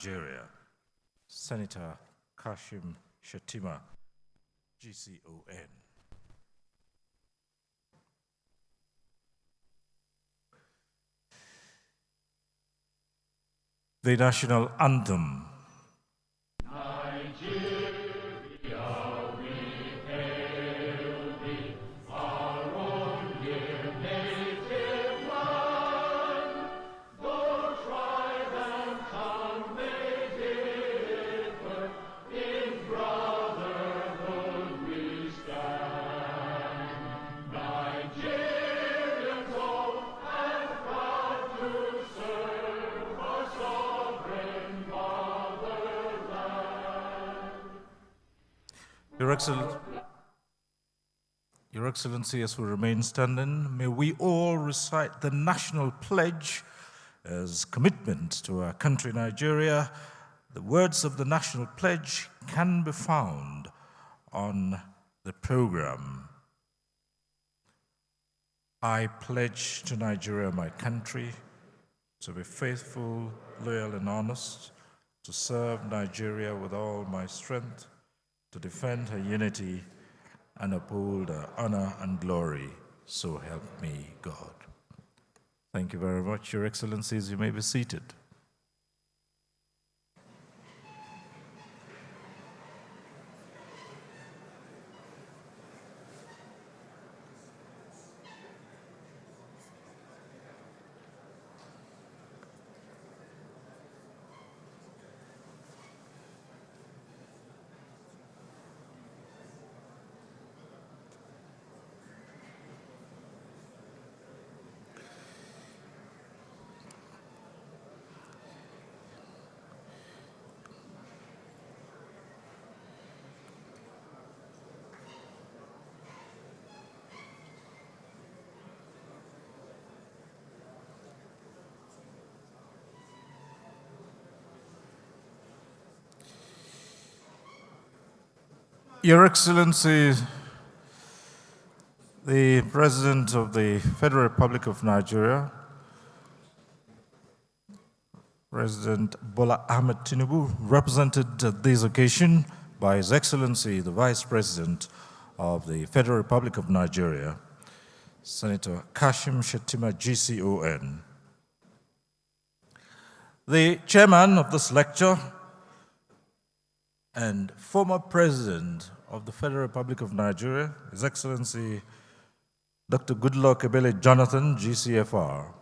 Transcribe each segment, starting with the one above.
Nigeria, Senator Kashim Shettima, GCON. The national anthem. Your Excellency, as we remain standing, may we all recite the national pledge as commitment to our country, Nigeria. The words of the national pledge can be found on the program. I pledge to Nigeria, my country, to be faithful, loyal, and honest, to serve Nigeria with all my strength, to defend her unity and uphold her honor and glory. So help me God. Thank you very much, Your Excellencies. You may be seated. Your Excellency, the President of the Federal Republic of Nigeria, President Bola Ahmed Tinubu, represented at this occasion by His Excellency, the Vice President of the Federal Republic of Nigeria, Senator Kashim Shettima, GCON. The chairman of this lecture and former President of the Federal Republic of Nigeria, His Excellency Dr. Goodluck Ebele Jonathan, GCFR.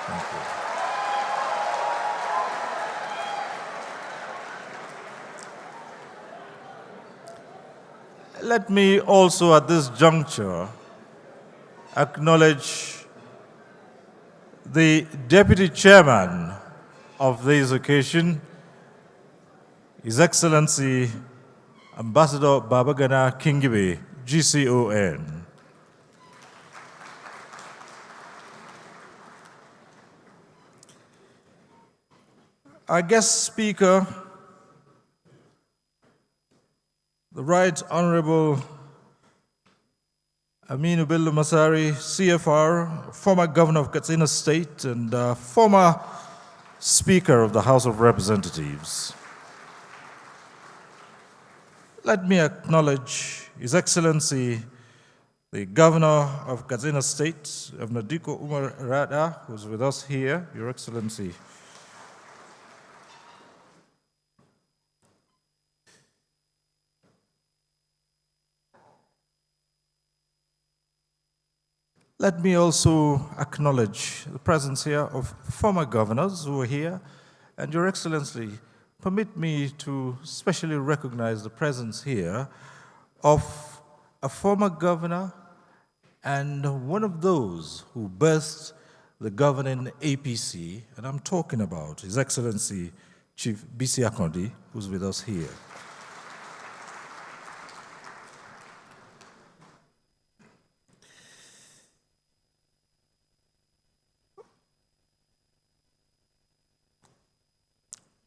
Thank you. Let me also at this juncture acknowledge the Deputy Chairman of this occasion, His Excellency Ambassador Babagana Kingibe, GCON. Our guest speaker, the Right Honorable Aminu Bello Masari, CFR, former Governor of Katsina State and former Speaker of the House of Representatives. Let me acknowledge His Excellency, the Governor of Katsina State, Governor Diko Umar Rada, who's with us here, Your Excellency. Let me also acknowledge the presence here of former governors who are here, and Your Excellency, permit me to specially recognize the presence here of a former governor and one of those who birthed the governing APC, and I'm talking about His Excellency Chief Bisi Akande, who's with us here.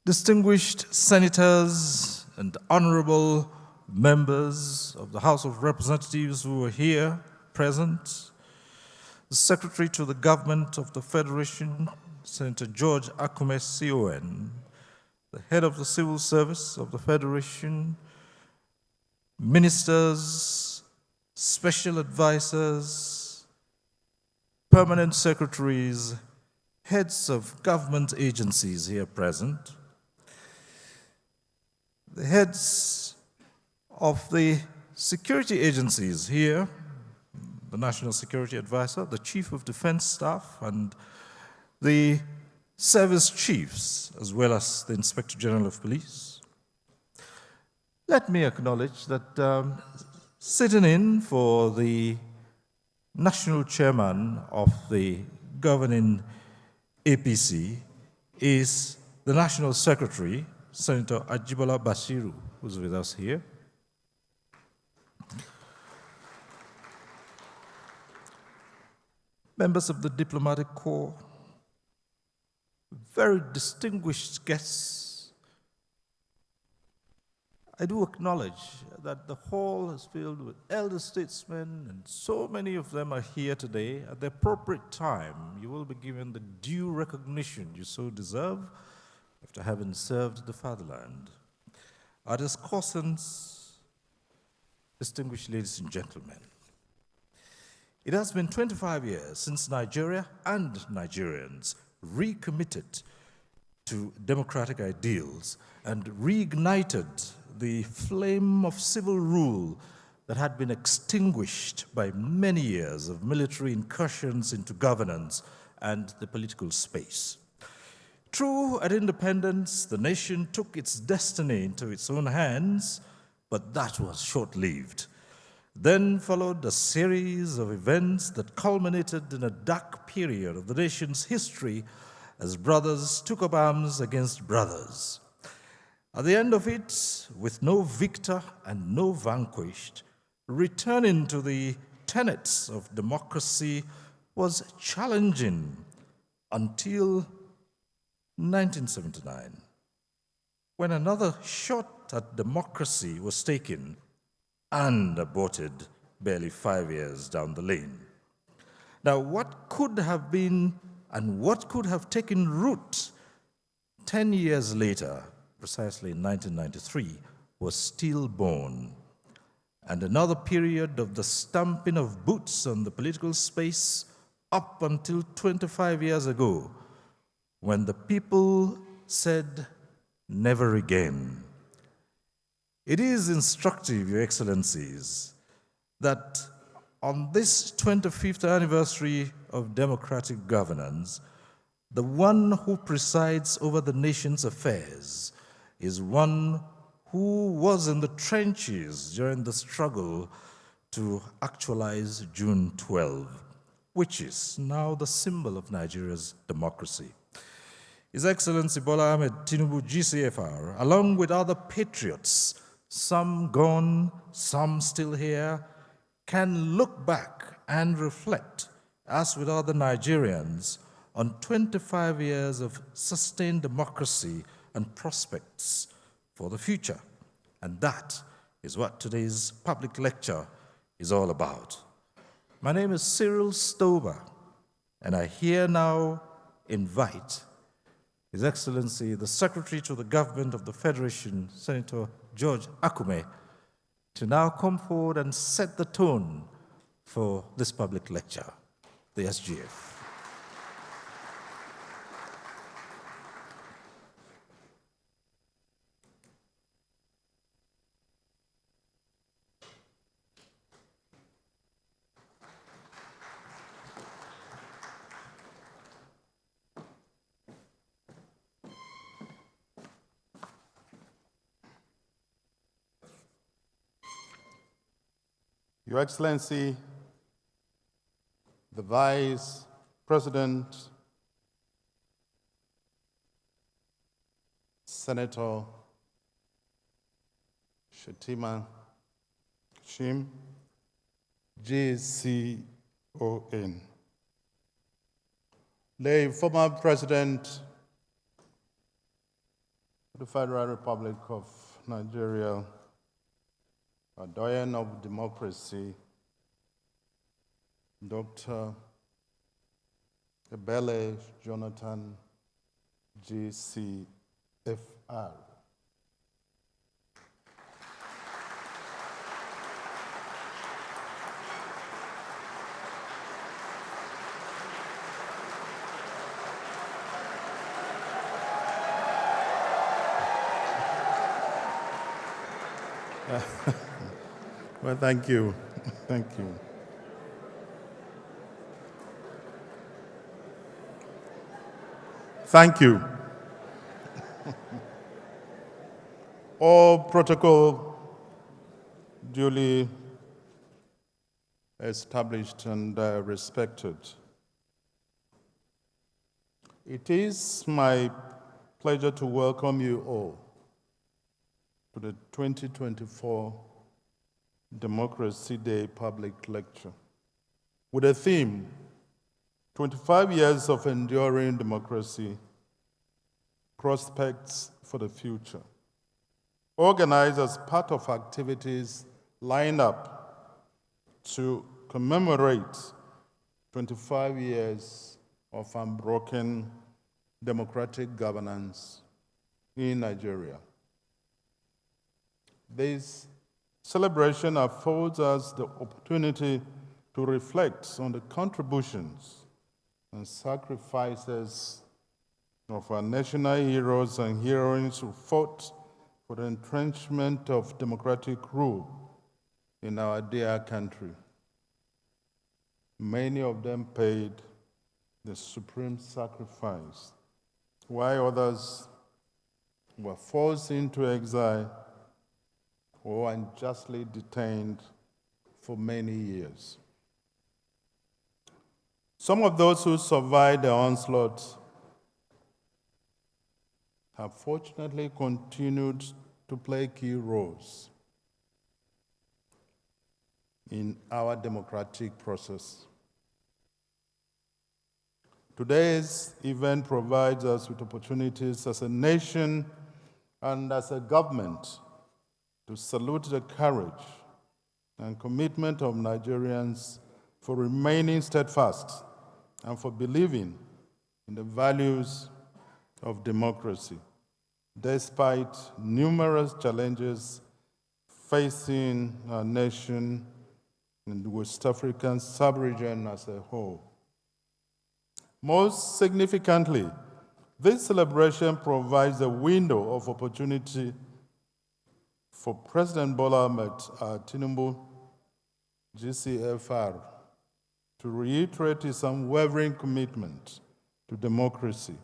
Distinguished senators and honorable members of the House of Representatives who are here present, the Secretary to the Government of the Federation, Senator George Akume, CON, the Head of the Civil Service of the Federation, ministers, special advisors, permanent secretaries, heads of government agencies here present, the heads of the security agencies here, the National Security Advisor, the Chief of Defense Staff, and the service chiefs, as well as the Inspector General of Police. Let me acknowledge that sitting in for the national chairman of the governing APC is the National Secretary, Senator Ajibola Basiru, who's with us here. Members of the Diplomatic Corps, very distinguished guests. I do acknowledge that the hall is filled with elder statesmen, and so many of them are here today. At the appropriate time, you will be given the due recognition you so deserve after having served the fatherland. Our discussants, distinguished ladies and gentlemen, it has been 25 years since Nigeria and Nigerians recommitted to democratic ideals and reignited the flame of civil rule that had been extinguished by many years of military incursions into governance and the political space. True, at independence, the nation took its destiny into its own hands, but that was short-lived. Then followed a series of events that culminated in a dark period of the nation's history as brothers took up arms against brothers. At the end of it, with no victor and no vanquished, returning to the tenets of democracy was challenging until 1979, when another shot at democracy was taken and aborted barely 5 years down the lane. Now, what could have been and what could have taken root 10 years later, precisely in 1993, was stillborn. And another period of the stamping of boots on the political space up until 25 years ago, when the people said, never again. It is instructive, Your Excellencies, that on this 25th anniversary of democratic governance, the one who presides over the nation's affairs is one who was in the trenches during the struggle to actualize June 12, which is now the symbol of Nigeria's democracy. His Excellency Bola Ahmed Tinubu, GCFR, along with other patriots, some gone, some still here, can look back and reflect, as with other Nigerians, on 25 years of sustained democracy and prospects for the future. And that is what today's public lecture is all about. My name is Cyril Stober, and I here now invite His Excellency, the Secretary to the Government of the Federation, Senator George Akume, to now come forward and set the tone for this public lecture, the SGF. Your Excellency, the Vice President, Senator Shettima Kashim, JCON, the former President of the Federal Republic of Nigeria, a doyen of democracy, Dr. Ebele Jonathan GCFR. Well, thank you. Thank you. Thank you. All protocol duly established and respected. It is my pleasure to welcome you all to the 2024 Democracy Day Public Lecture with a theme, 25 Years of Enduring Democracy, Prospects for the Future, organized as part of activities lined up to commemorate 25 years of unbroken democratic governance in Nigeria. This celebration affords us the opportunity to reflect on the contributions and sacrifices of our national heroes and heroines who fought for the entrenchment of democratic rule in our dear country. Many of them paid the supreme sacrifice, while others were forced into exile or unjustly detained for many years. Some of those who survived the onslaught have fortunately continued to play key roles in our democratic process. Today's event provides us with opportunities as a nation and as a government to salute the courage and commitment of Nigerians for remaining steadfast and for believing in the values of democracy, despite numerous challenges facing our nation and the West African sub-region as a whole. Most significantly, this celebration provides a window of opportunity for President Bola Ahmed Tinubu, GCFR, to reiterate his unwavering commitment to democracy,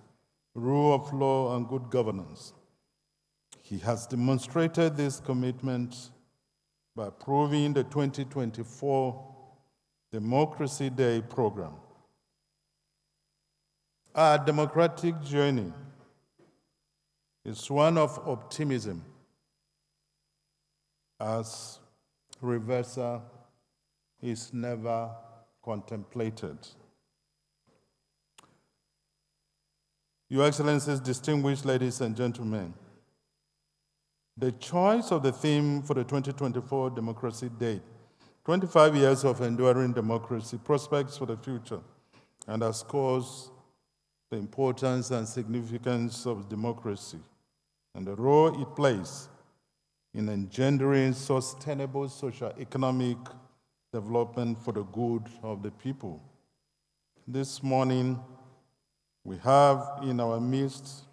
rule of law, and good governance. He has demonstrated this commitment by approving the 2024 Democracy Day program. Our democratic journey is one of optimism, as reversal is never contemplated. Your Excellencies, distinguished ladies and gentlemen, the choice of the theme for the 2024 Democracy Day, 25 years of enduring democracy, prospects for the future, underscores the importance and significance of democracy and the role it plays in engendering sustainable socio-economic development for the good of the people. This morning, we have in our midst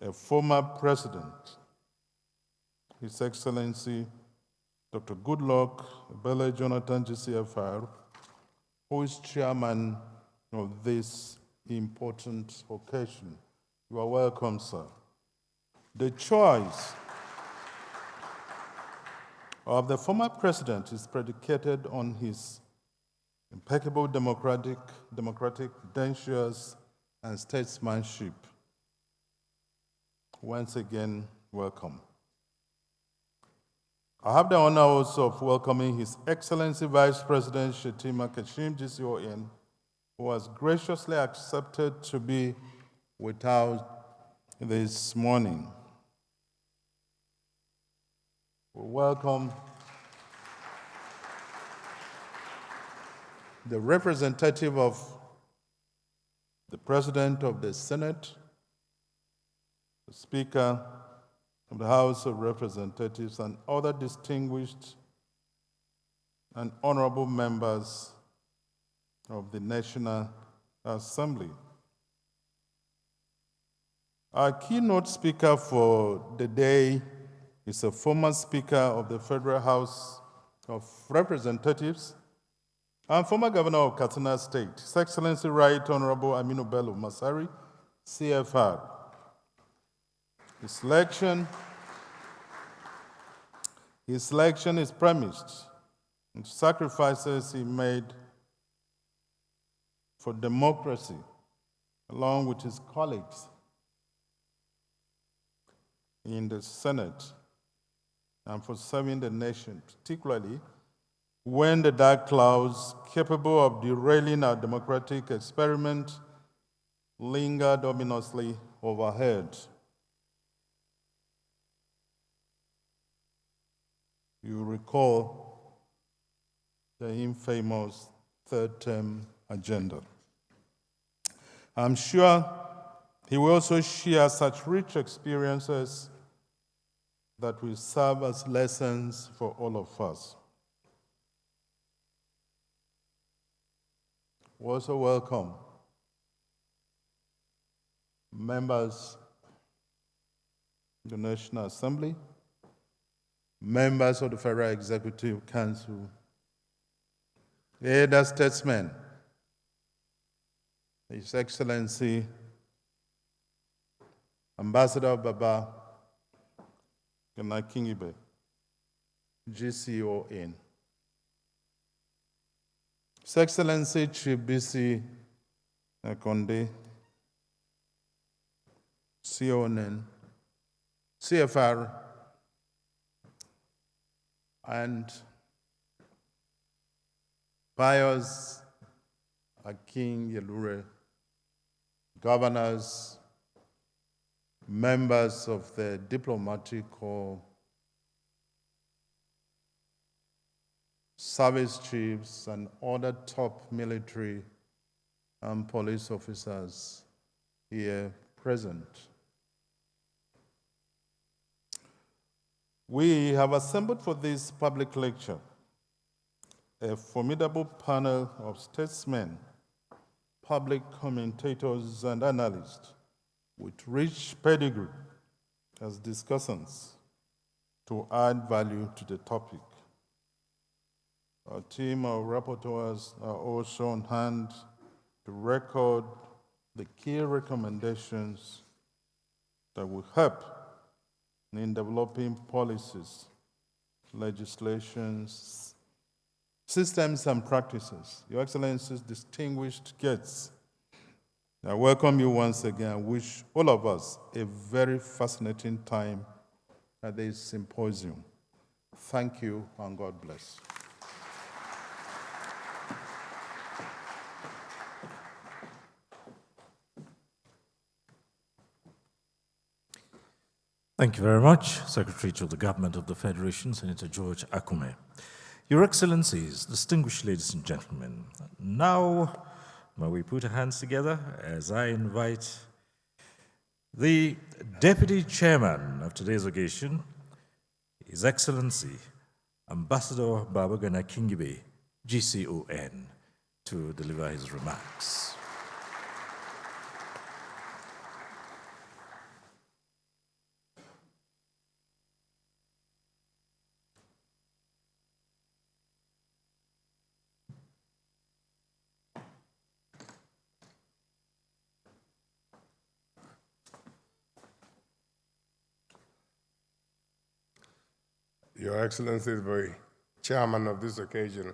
a former president, His Excellency Dr. Goodluck Ebele Jonathan GCFR, who is chairman of this important occasion. You are welcome, sir. The choice of the former president is predicated on his impeccable democratic credentials and statesmanship. Once again, welcome. I have the honor also of welcoming His Excellency Vice President Shettima Kashim GCON, who has graciously accepted to be with us this morning. We welcome the representative of the President of the Senate, the Speaker of the House of Representatives, and other distinguished and honorable members of the National Assembly. Our keynote speaker for the day is a former Speaker of the Federal House of Representatives and former Governor of Katsina State, His Excellency Right Honorable Aminu Bello Masari, CFR. His selection is premised on sacrifices he made for democracy, along with his colleagues in the Senate, and for serving the nation, particularly when the dark clouds capable of derailing our democratic experiment lingered ominously overhead. You recall the infamous third-term agenda. I'm sure he will also share such rich experiences that will serve as lessons for all of us. We also welcome members of the National Assembly, members of the Federal Executive Council, elder statesmen, His Excellency Ambassador Baba Gana-Kingibe, GCON, His Excellency Chibisi Akonde, CON, CFR, and Pius Akin Yelure, governors, members of the diplomatic corps, service chiefs, and other top military and police officers here present. We have assembled for this public lecture a formidable panel of statesmen, public commentators, and analysts with rich pedigree as discussants to add value to the topic. Our team of rapporteurs are also on hand to record the key recommendations that will help in developing policies, legislations, systems, and practices. Your Excellencies, distinguished guests, I welcome you once again and wish all of us a very fascinating time at this symposium. Thank you, and God bless. Thank you very much, Secretary to the Government of the Federation, Senator George Akume. Your Excellencies, distinguished ladies and gentlemen, now may we put our hands together as I invite the Deputy Chairman of today's occasion, His Excellency Ambassador Baba Gana-Kingibe, GCON, to deliver his remarks. Your Excellency, the chairman of this occasion,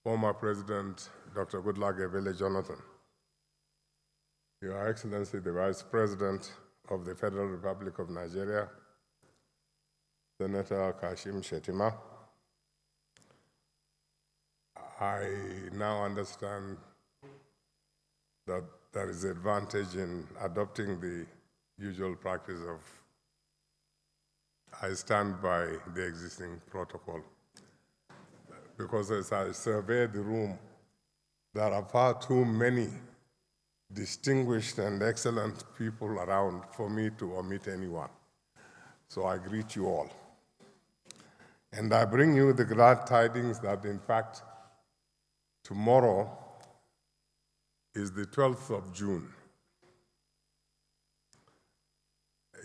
former President Dr. Goodluck Ebele Jonathan, Your Excellency, the Vice President of the Federal Republic of Nigeria, Senator Kashim Shettima, I now understand that there is advantage in adopting the usual practice of I stand by the existing protocol, because as I survey the room, there are far too many distinguished and excellent people around for me to omit anyone. So I greet you all. And I bring you the glad tidings that, in fact, tomorrow is the 12th of June.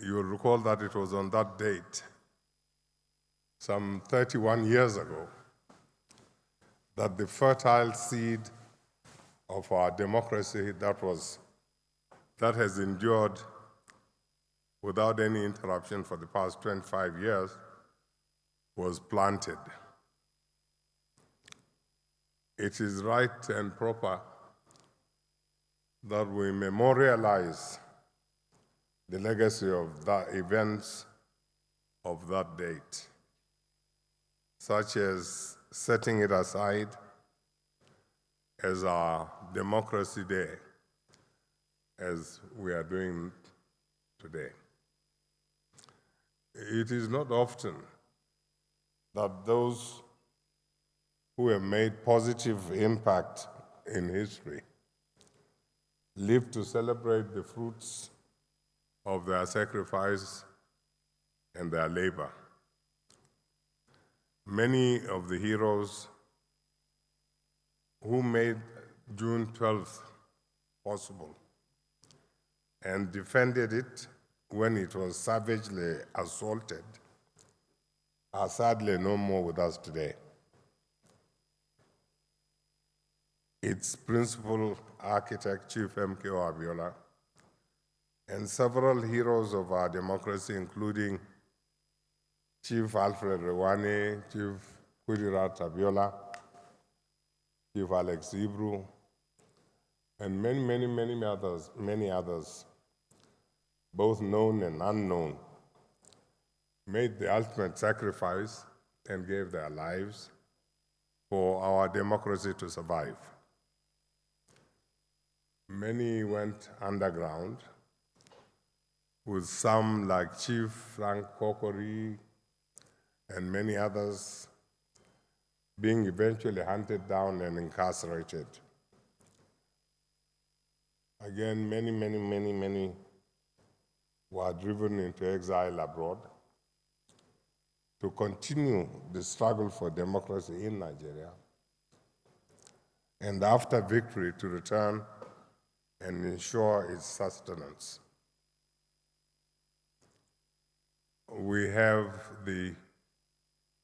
You will recall that it was on that date, some 31 years ago, that the fertile seed of our democracy that has endured without any interruption for the past 25 years was planted. It is right and proper that we memorialize the legacy of the events of that date, such as setting it aside as our Democracy Day, as we are doing today. It is not often that those who have made positive impact in history live to celebrate the fruits of their sacrifice and their labor. Many of the heroes who made June 12th possible and defended it when it was savagely assaulted are sadly no more with us today. Its principal architect, Chief M.K.O. Abiola, and several heroes of our democracy, including Chief Alfred Rewane, Chief Kudirat Abiola, Chief Alex Ibru, and many others, both known and unknown, made the ultimate sacrifice and gave their lives for our democracy to survive. Many went underground, with some like Chief Frank Kokori and many others being eventually hunted down and incarcerated. Again, many were driven into exile abroad to continue the struggle for democracy in Nigeria, and after victory to return and ensure its sustenance. We have the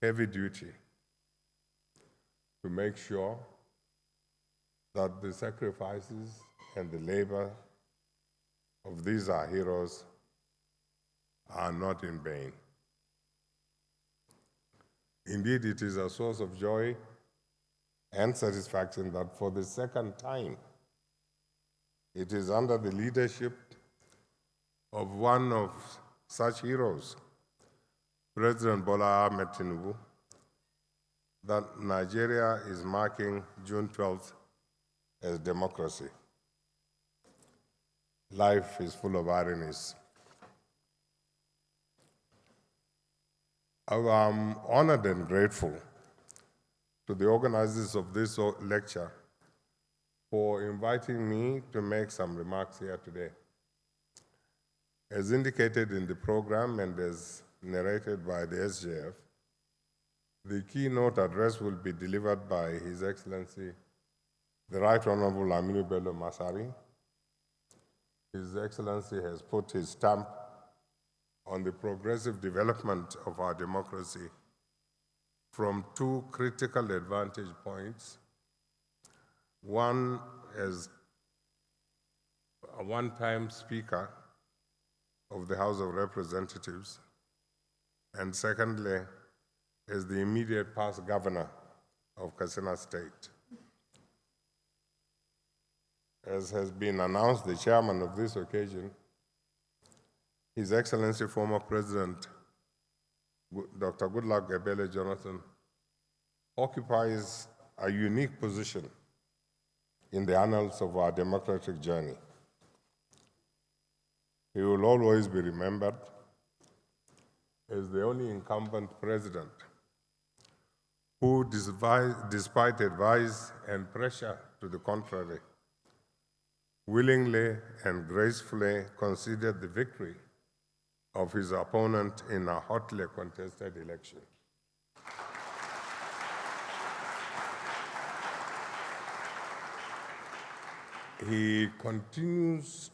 heavy duty to make sure that the sacrifices and the labor of these our heroes are not in vain. Indeed, it is a source of joy and satisfaction that for the second time, it is under the leadership of one of such heroes, President Bola Ahmed Tinubu, that Nigeria is marking June 12th as democracy. Life is full of ironies. I'm honored and grateful to the organizers of this lecture for inviting me to make some remarks here today. As indicated in the program and as narrated by the SJF, the keynote address will be delivered by His Excellency, the Right Honorable Aminu Bello Masari. His Excellency has put his stamp on the progressive development of our democracy from two critical advantage points. One as a one-time Speaker of the House of Representatives, and secondly, as the immediate past Governor of Katsina State. As has been announced, the chairman of this occasion, His Excellency former President Dr. Goodluck Ebele Jonathan, occupies a unique position in the annals of our democratic journey. He will always be remembered as the only incumbent president who, despite advice and pressure to the contrary, willingly and gracefully conceded the victory of his opponent in a hotly contested election. He continues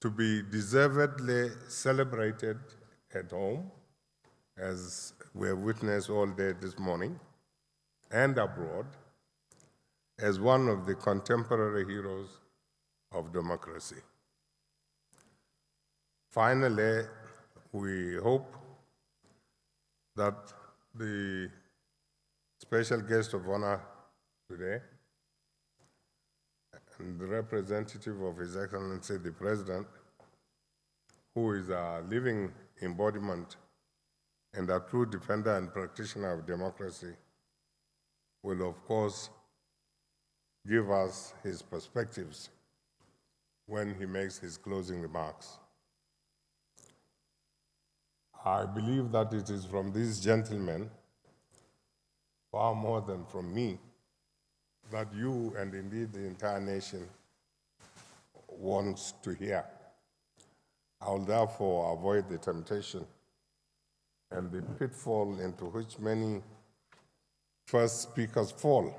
to be deservedly celebrated at home, as we have witnessed all day this morning, and abroad, as one of the contemporary heroes of democracy. Finally, we hope that the special guest of honor today and the representative of His Excellency the President, who is a living embodiment and a true defender and practitioner of democracy, will of course give us his perspectives when he makes his closing remarks. I believe that it is from these gentlemen, far more than from me, that you and indeed the entire nation wants to hear. I will therefore avoid the temptation and the pitfall into which many first speakers fall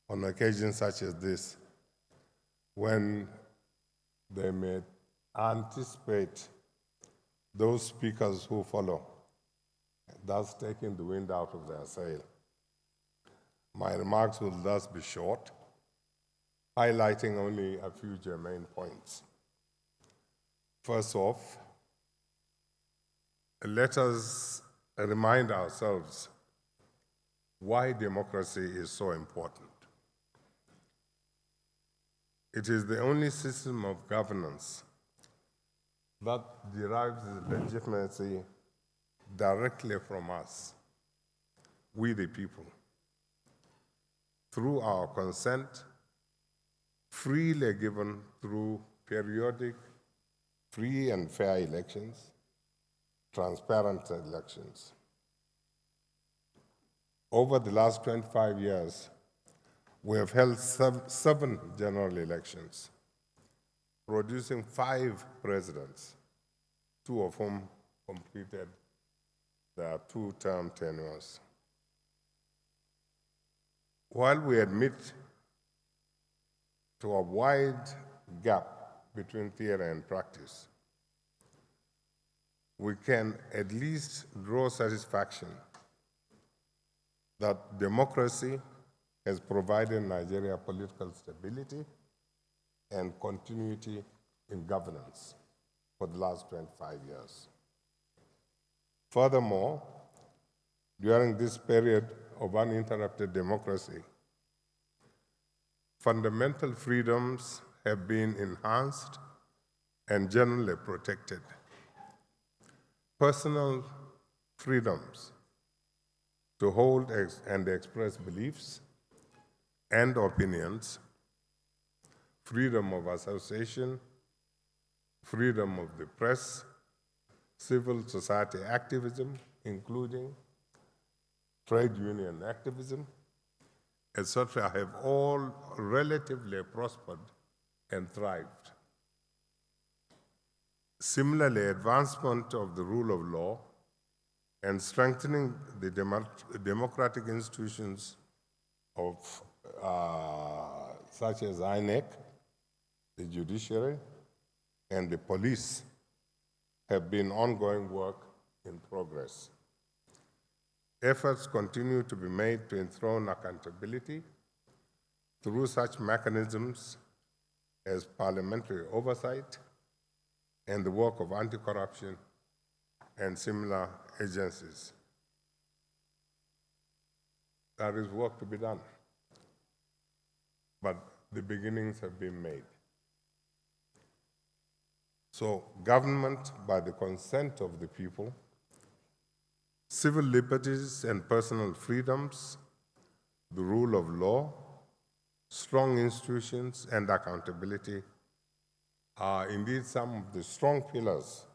on occasions such as this, when they may anticipate those speakers who follow, thus taking the wind out of their sail. My remarks will thus be short, highlighting only a few germane points. First off, let us remind ourselves why democracy is so important. It is the only system of governance that derives its legitimacy directly from us, we the people, through our consent, freely given through periodic, free and fair elections, transparent elections. Over the last 25 years, we have held seven general elections, producing 5 presidents, 2 of whom completed their 2-term tenures. While we admit to a wide gap between theory and practice, we can at least draw satisfaction that democracy has provided Nigeria political stability and continuity in governance for the last 25 years. Furthermore, during this period of uninterrupted democracy, fundamental freedoms have been enhanced and generally protected. Personal freedoms to hold and express beliefs and opinions, freedom of association, freedom of the press, civil society activism, including trade union activism, etc., have all relatively prospered and thrived. Similarly, advancement of the rule of law and strengthening the democratic institutions of such as INEC, the judiciary, and the police have been ongoing work in progress. Efforts continue to be made to enthrone accountability through such mechanisms as parliamentary oversight and the work of anti-corruption and similar agencies. There is work to be done, but the beginnings have been made. So, government by the consent of the people, civil liberties and personal freedoms, the rule of law, strong institutions, and accountability are indeed some of the strong pillars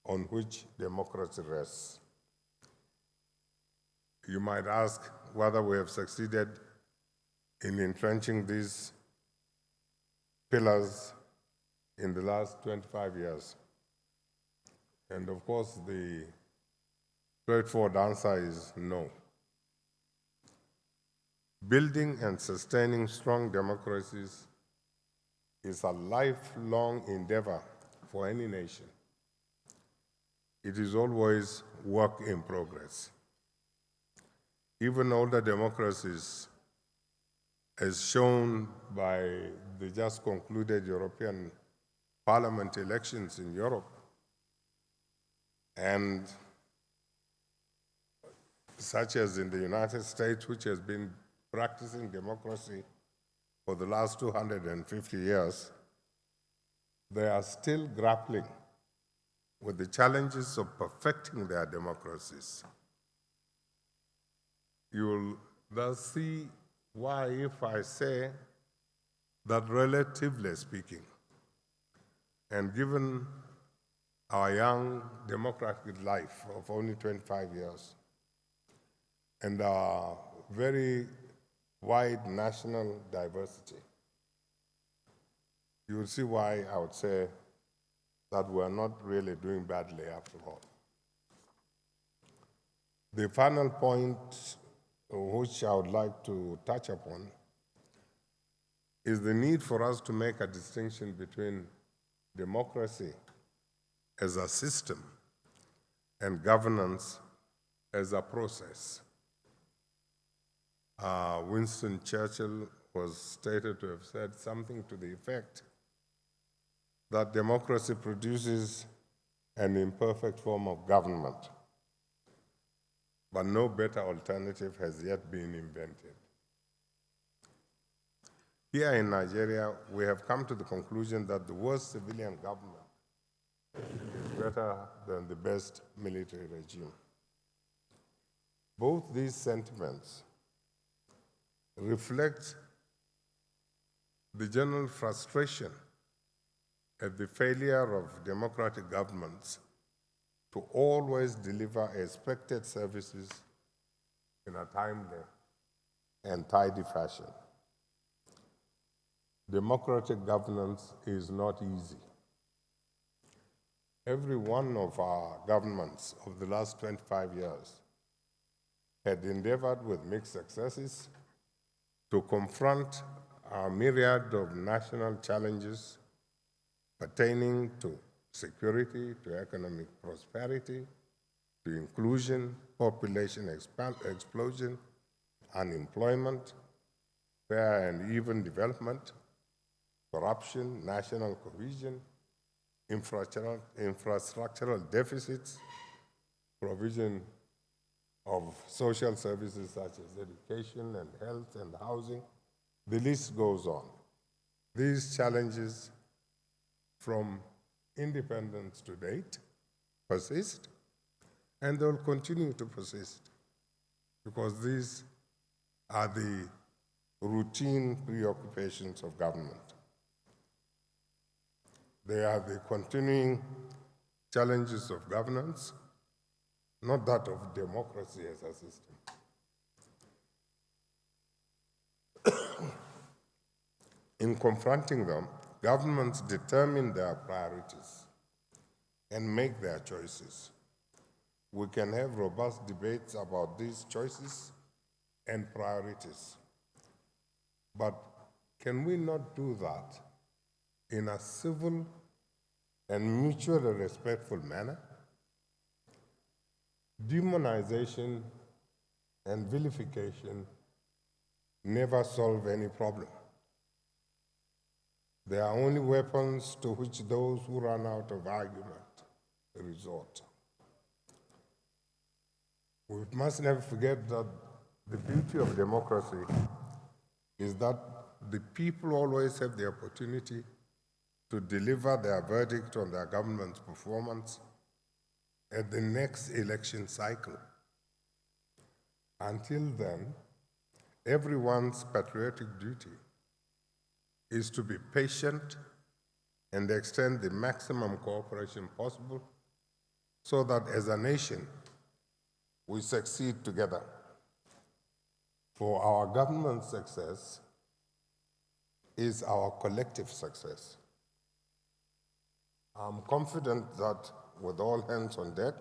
on which democracy rests. You might ask whether we have succeeded in entrenching these pillars in the last 25 years. And of course, the straightforward answer is no. Building and sustaining strong democracies is a lifelong endeavor for any nation. It is always work in progress. Even older democracies, as shown by the just concluded European Parliament elections in Europe, and such as in the United States, which has been practicing democracy for the last 250 years, they are still grappling with the challenges of perfecting their democracies. You will thus see why, if I say that relatively speaking, and given our young democratic life of only 25 years, and our very wide national diversity, you will see why I would say that we're not really doing badly after all. The final point which I would like to touch upon is the need for us to make a distinction between democracy as a system and governance as a process. Winston Churchill was stated to have said something to the effect that democracy produces an imperfect form of government, but no better alternative has yet been invented. Here in Nigeria, we have come to the conclusion that the worst civilian government is better than the best military regime. Both these sentiments reflect the general frustration at the failure of democratic governments to always deliver expected services in a timely and tidy fashion. Democratic governance is not easy. Every one of our governments of the last 25 years had endeavored with mixed successes to confront a myriad of national challenges pertaining to security, to economic prosperity, to inclusion, population explosion, unemployment, fair and even development, corruption, national cohesion, infrastructural deficits, provision of social services such as education and health and housing. The list goes on. These challenges from independence to date persist, and they will continue to persist because these are the routine preoccupations of government. They are the continuing challenges of governance, not that of democracy as a system. In confronting them, governments determine their priorities and make their choices. We can have robust debates about these choices and priorities. But can we not do that in a civil and mutually respectful manner? Demonization and vilification never solve any problem. They are only weapons to which those who run out of argument resort. We must never forget that the beauty of democracy is that the people always have the opportunity to deliver their verdict on their government's performance at the next election cycle. Until then, everyone's patriotic duty is to be patient and extend the maximum cooperation possible so that as a nation, we succeed together. For our government's success, is our collective success. I'm confident that with all hands on deck,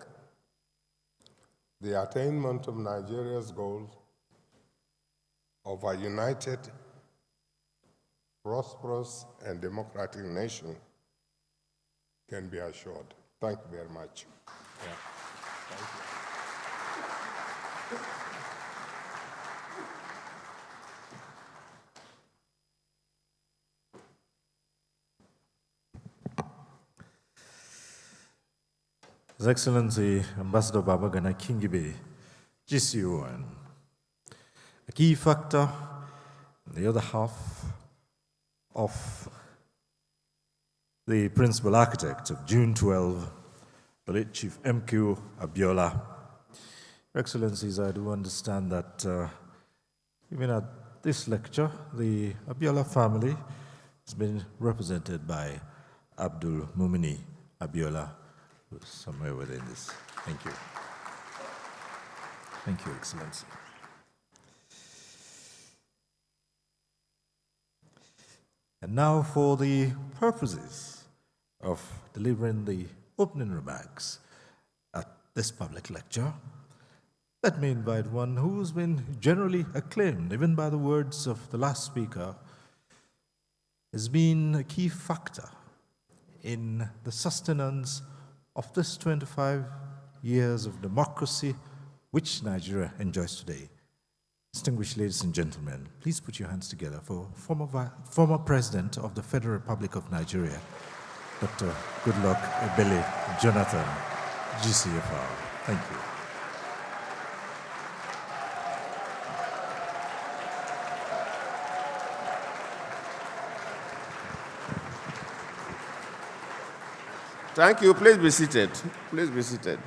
the attainment of Nigeria's goals of a united, prosperous, and democratic nation can be assured. Thank you very much. Yeah. Thank you. His Excellency Ambassador Babagana Kingibe, GCON. A key factor, the other half of the principal architect of June 12, the late Chief MQ Abiola. Your Excellencies, I do understand that even at this lecture, the Abiola family has been represented by Abdul Mumini Abiola, who's somewhere within this. Thank you. Thank you, Excellency. And now for the purposes of delivering the opening remarks at this public lecture, let me invite one who's been generally acclaimed, even by the words of the last speaker, has been a key factor in the sustenance of this 25 years of democracy which Nigeria enjoys today. Distinguished ladies and gentlemen, please put your hands together for former President of the Federal Republic of Nigeria, Dr. Goodluck Ebele Jonathan, GCFR. Thank you. Thank you. Please be seated. Please be seated.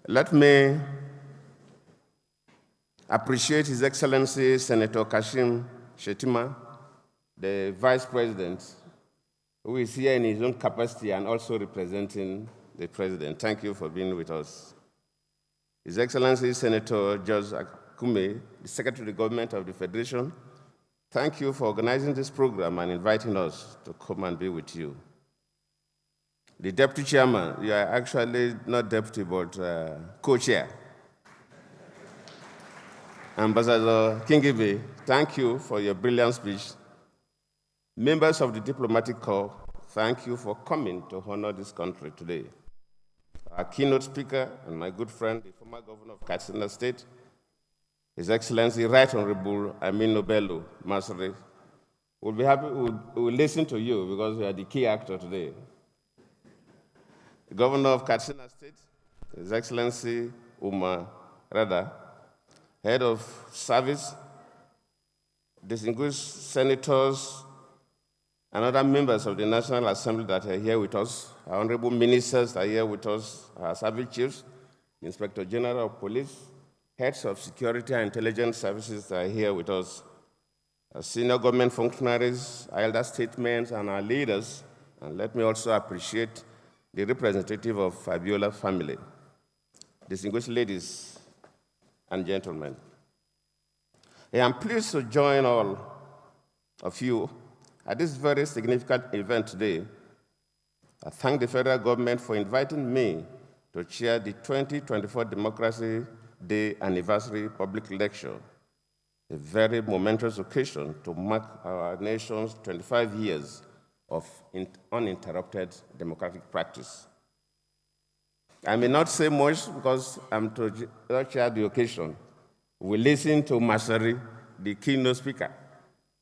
Let me appreciate His Excellency Senator Kashim Shettima, the Vice President, who is here in his own capacity and also representing the President. Thank you for being with us. His Excellency Senator George Akume, the Secretary of the Government of the Federation, thank you for organizing this program and inviting us to come and be with you. The Deputy Chairman, you are actually not Deputy, but Co-Chair. Ambassador Kingibe, thank you for your brilliant speech. Members of the Diplomatic Corps, thank you for coming to honor this country today. Our keynote speaker and my good friend, the former governor of Katsina State, His Excellency Right Honorable Aminu Bello Masri, we'll be happy, we'll listen to you because you are the key actor today. The Governor of Katsina State, His Excellency Umar Rada, Head of Service, distinguished senators, and other members of the National Assembly that are here with us, our honorable ministers are here with us, our service chiefs, Inspector General of Police, heads of security and intelligence services are here with us, our senior government functionaries, our elder statesmen, and our leaders. And let me also appreciate the representative of Abiola family, distinguished ladies and gentlemen. I am pleased to join all of you at this very significant event today. I thank the federal government for inviting me to chair the 2024 Democracy Day Anniversary Public Lecture, a very momentous occasion to mark our nation's 25 years of uninterrupted democratic practice. I may not say much because I'm to chair the occasion. We listen to Masari, the keynote speaker,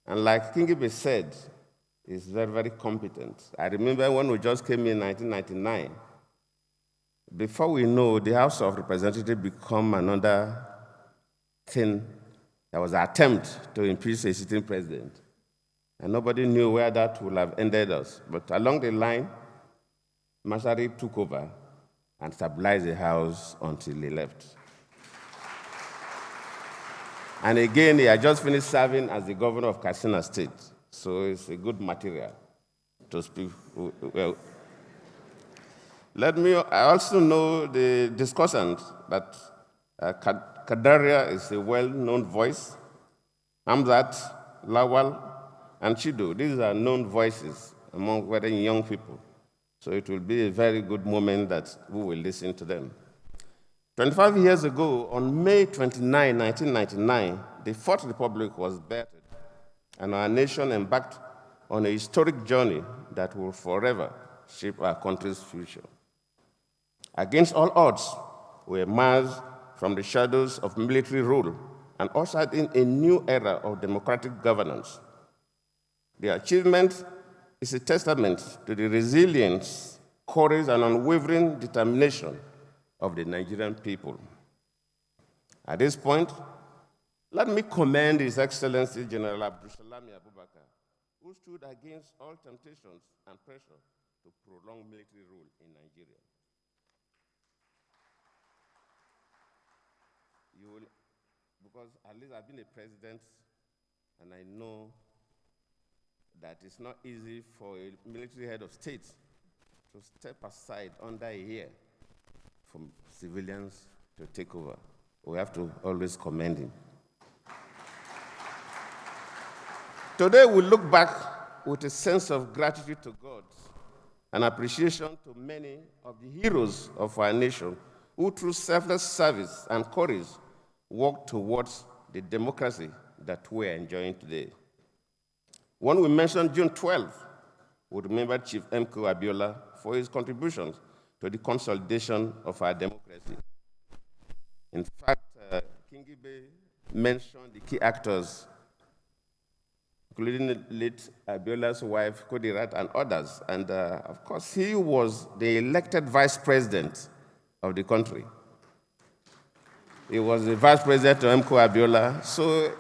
and like Kingibe said, he's very, very competent. I remember when we just came in 1999, before we know, the House of Representatives become another thing. There was an attempt to impeach a sitting president. And nobody knew where that would have ended us. But along the line, Masari took over and stabilized the House until he left. And again, he had just finished serving as the governor of Katsina State. So it's a good material to speak well. I also know the discussant that Kadaria is a well-known voice. Hamzat, Lawal, and Chido, these are known voices among very young people. So it will be a very good moment that we will listen to them. 25 years ago, on May 29, 1999, the Fourth Republic was birthed, and our nation embarked on a historic journey that will forever shape our country's future. Against all odds, we emerged from the shadows of military rule and ushered in a new era of democratic governance. The achievement is a testament to the resilience, courage, and unwavering determination of the Nigerian people. At this point, let me commend His Excellency General Abdulsalami Abubakar, who stood against all temptations and pressure to prolong military rule in Nigeria. Because at least I've been a president, and I know that it's not easy for a military head of state to step aside under a year from civilians to take over. We have to always commend him. Today, we look back with a sense of gratitude to God and appreciation to many of the heroes of our nation who, through selfless service and courage, worked towards the democracy that we are enjoying today. When we mention June 12th, we remember Chief M.K. Abiola for his contributions to the consolidation of our democracy. In fact, Kingibe mentioned the key actors, including the late Abiola's wife, Kodirat, and others. And of course, he was the elected vice president of the country. He was the vice president of MKO Abiola. So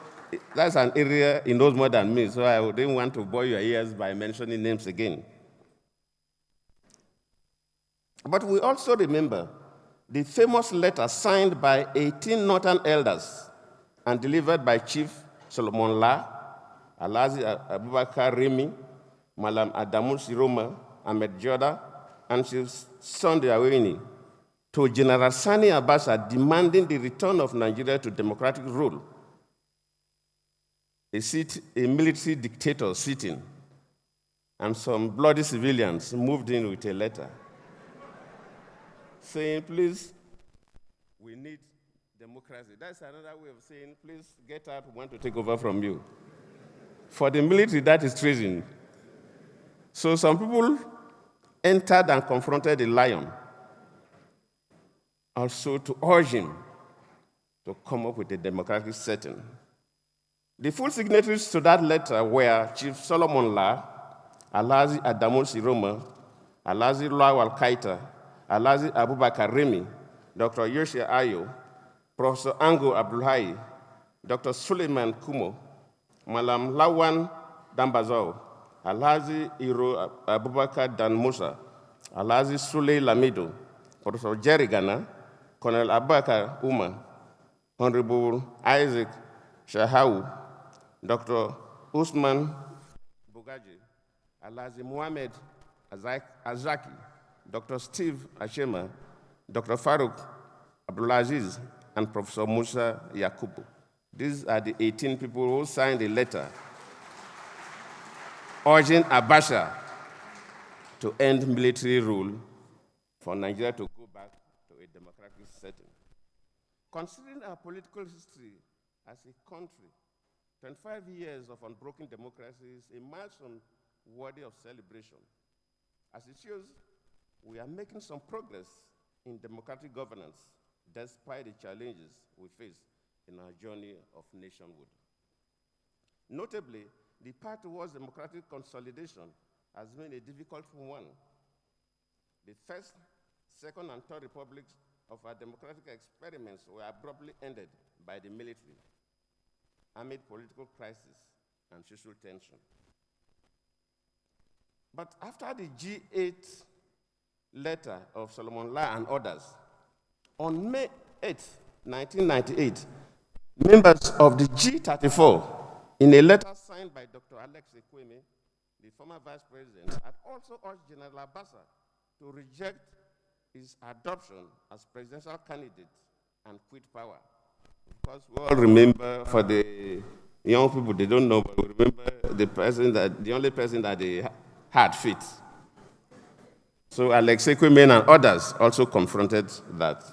that's an area he knows more than me, so I didn't want to bore your ears by mentioning names again. But we also remember the famous letter signed by 18 northern elders and delivered by Chief Solomon La, Alhaji Abubakar Remi, Malam Adamu Siroma, Ahmed Joda, and Chief Sunday Awini to General Sani Abacha demanding the return of Nigeria to democratic rule. A military dictator sitting, and some bloody civilians moved in with a letter saying, please, we need democracy. That's another way of saying, please get out, we want to take over from you. For the military, that is treason. So some people entered and confronted the lion, also to urge him to come up with a democratic setting. The full signatories to that letter were Chief Solomon La, Alhaji Adamu Siroma, Alhaji Lawal Kaita, Alhaji Abubakar Remi, Dr. Yoshi Ayo, Professor Ango Abdulhai, Dr. Suleiman Kumo, Malam Lawan Dambazao, Alhaji Iro Abubakar Dan Musa, Alhaji Sule Lamido, Professor Jerry Gana, Colonel Abubakar Umar, Honorable Isaac Shahau, Dr. Usman Bugaji, Alhaji Muhammad Azaki, Dr. Steve Ashema, Dr. Farouk Abdulaziz, and Professor Musa Yakubu. These are the 18 people who signed a letter urging Abacha to end military rule for Nigeria to go back to a democratic setting. Considering our political history as a country, 25 years of unbroken democracy is a milestone worthy of celebration. As it shows, we are making some progress in democratic governance despite the challenges we face in our journey of nationhood. Notably, the path towards democratic consolidation has been a difficult one. The first, second, and third republics of our democratic experiments were abruptly ended by the military amid political crisis and social tension. But after the G8 letter of Solomon La and others, on May 8, 1998, members of the G34, in a letter signed by Dr. Alex Ekweme, the former vice president, had also urged General Abacha to reject his adoption as presidential candidate and quit power. Of course, we all remember, for the young people, they don't know, but we remember the only person that they had fit. So Alexei Kwame and others also confronted that.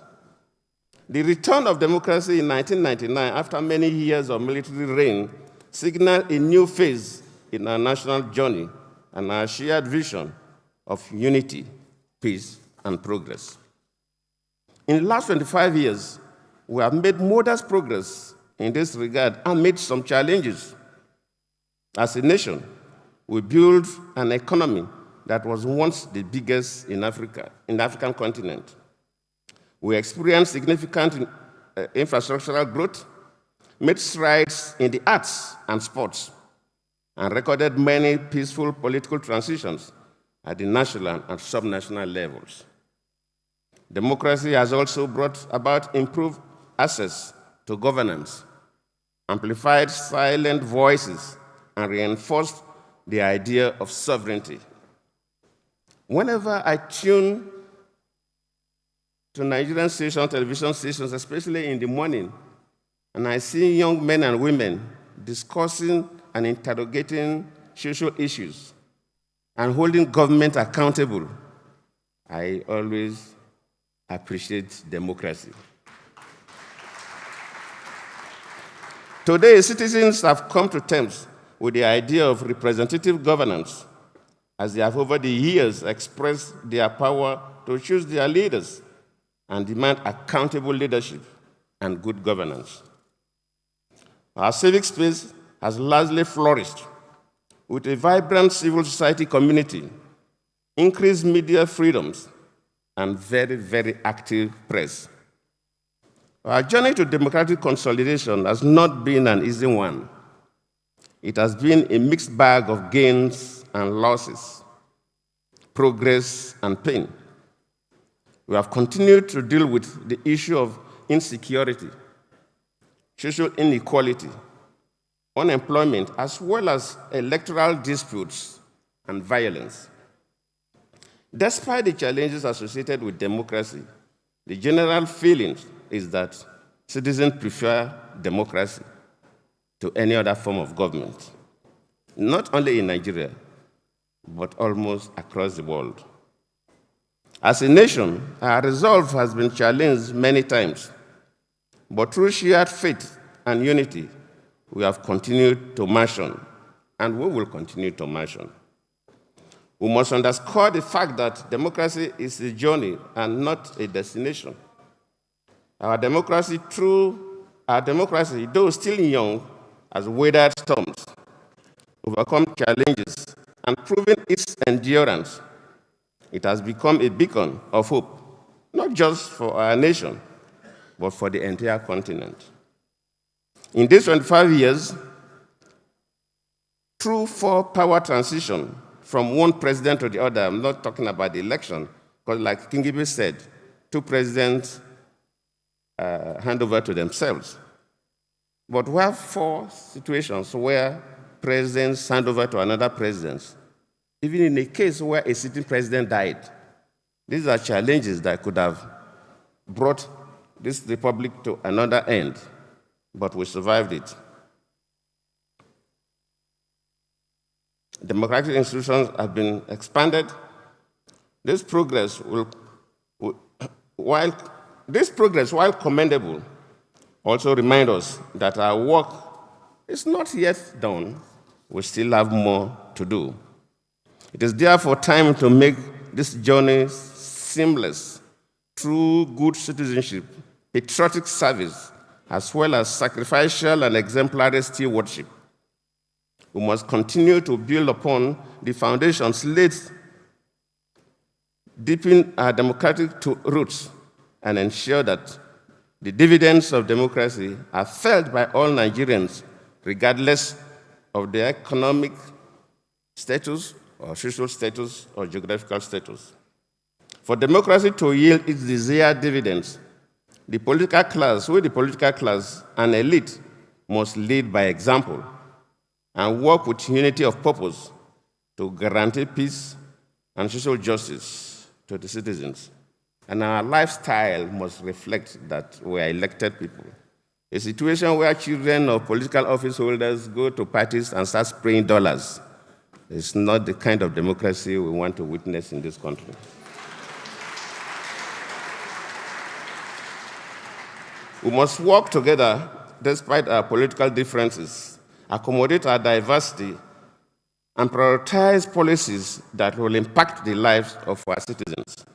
The return of democracy in 1999, after many years of military reign, signaled a new phase in our national journey and our shared vision of unity, peace, and progress. In the last 25 years, we have made modest progress in this regard amid some challenges. As a nation, we built an economy that was once the biggest in Africa, in the African continent. We experienced significant infrastructural growth, made strides in the arts and sports, and recorded many peaceful political transitions at the national and subnational levels. Democracy has also brought about improved access to governance, amplified silent voices, and reinforced the idea of sovereignty. Whenever I tune to Nigerian stations, television stations, especially in the morning, and I see young men and women discussing and interrogating social issues and holding government accountable, I always appreciate democracy. Today, citizens have come to terms with the idea of representative governance, as they have over the years expressed their power to choose their leaders and demand accountable leadership and good governance. Our civic space has largely flourished with a vibrant civil society community, increased media freedoms, and very, very active press. Our journey to democratic consolidation has not been an easy one. It has been a mixed bag of gains and losses, progress and pain. We have continued to deal with the issue of insecurity, social inequality, unemployment, as well as electoral disputes and violence. Despite the challenges associated with democracy, the general feeling is that citizens prefer democracy to any other form of government, not only in Nigeria, but almost across the world. As a nation, our resolve has been challenged many times, but through shared faith and unity, we have continued to march on, and we will continue to march on. We must underscore the fact that democracy is a journey and not a destination. Our democracy, though still young, has weathered storms, overcome challenges, and proven its endurance. It has become a beacon of hope, not just for our nation, but for the entire continent. In these 25 years, through four power transition from one president to the other, I'm not talking about the election, because like Kingibe said, two presidents hand over to themselves. But we have four situations where presidents hand over to another president, even in a case where a sitting president died. These are challenges that could have brought this republic to another end, but we survived it. Democratic institutions have been expanded. This progress, while commendable, also reminds us that our work is not yet done. We still have more to do. It is therefore time to make this journey seamless through good citizenship, patriotic service, as well as sacrificial and exemplary stewardship. We must continue to build upon the foundations laid, deepen our democratic roots, and ensure that the dividends of democracy are felt by all Nigerians, regardless of their economic status, or social status, or geographical status. For democracy to yield its desired dividends, the political class and elite must lead by example and work with unity of purpose to guarantee peace and social justice to the citizens. And our lifestyle must reflect that we are elected people. A situation where children of political office holders go to parties and start spraying dollars is not the kind of democracy we want to witness in this country. We must work together despite our political differences, accommodate our diversity, and prioritize policies that will impact the lives of our citizens.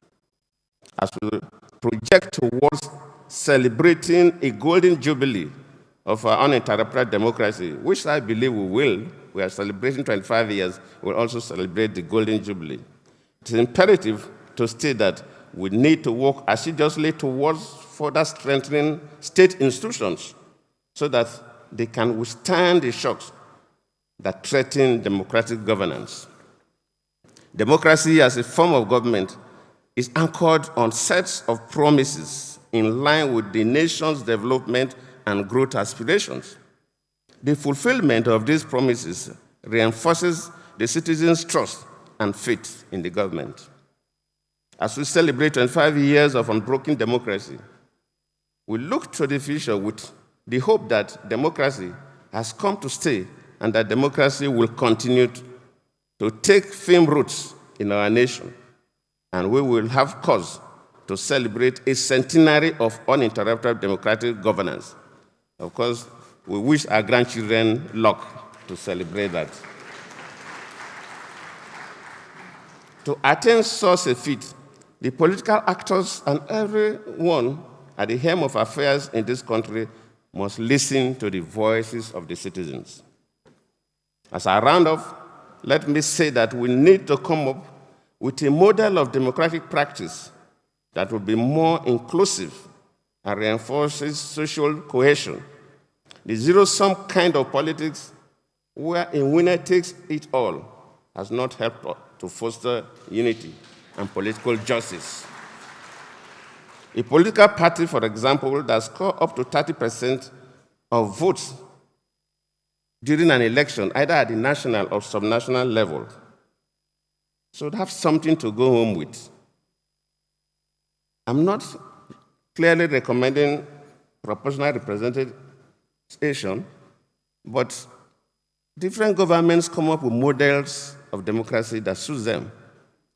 As we project towards celebrating a golden jubilee of our uninterrupted democracy, which I believe we will, we are celebrating 25 years, we'll also celebrate the golden jubilee. It is imperative to state that we need to work assiduously towards further strengthening state institutions so that they can withstand the shocks that threaten democratic governance. Democracy as a form of government is anchored on sets of promises in line with the nation's development and growth aspirations. The fulfillment of these promises reinforces the citizens' trust and faith in the government. As we celebrate 25 years of unbroken democracy, we look to the future with the hope that democracy has come to stay and that democracy will continue to take firm roots in our nation. And we will have cause to celebrate a centenary of uninterrupted democratic governance. Of course, we wish our grandchildren luck to celebrate that. To attain such a feat, the political actors and everyone at the helm of affairs in this country must listen to the voices of the citizens. As I round off, let me say that we need to come up with a model of democratic practice that will be more inclusive and reinforces social cohesion. The zero-sum kind of politics where a winner takes it all has not helped to foster unity and political justice. A political party, for example, that scores up to 30% of votes during an election, either at the national or subnational level, should have something to go home with. I'm not clearly recommending proportional representation, but different governments come up with models of democracy that suits them.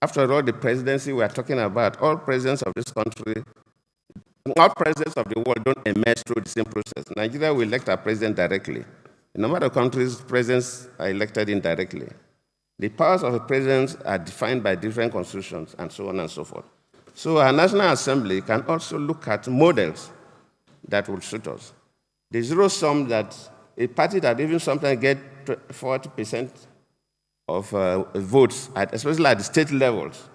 After all, the presidency we are talking about, all presidents of this country, all presidents of the world don't emerge through the same process. Nigeria will elect our president directly. In a number of countries, presidents are elected indirectly. The powers of a president are defined by different constitutions and so on and so forth. So our National Assembly can also look at models that will suit us. The zero sum that a party that even sometimes gets 40% of votes, especially at the state levels,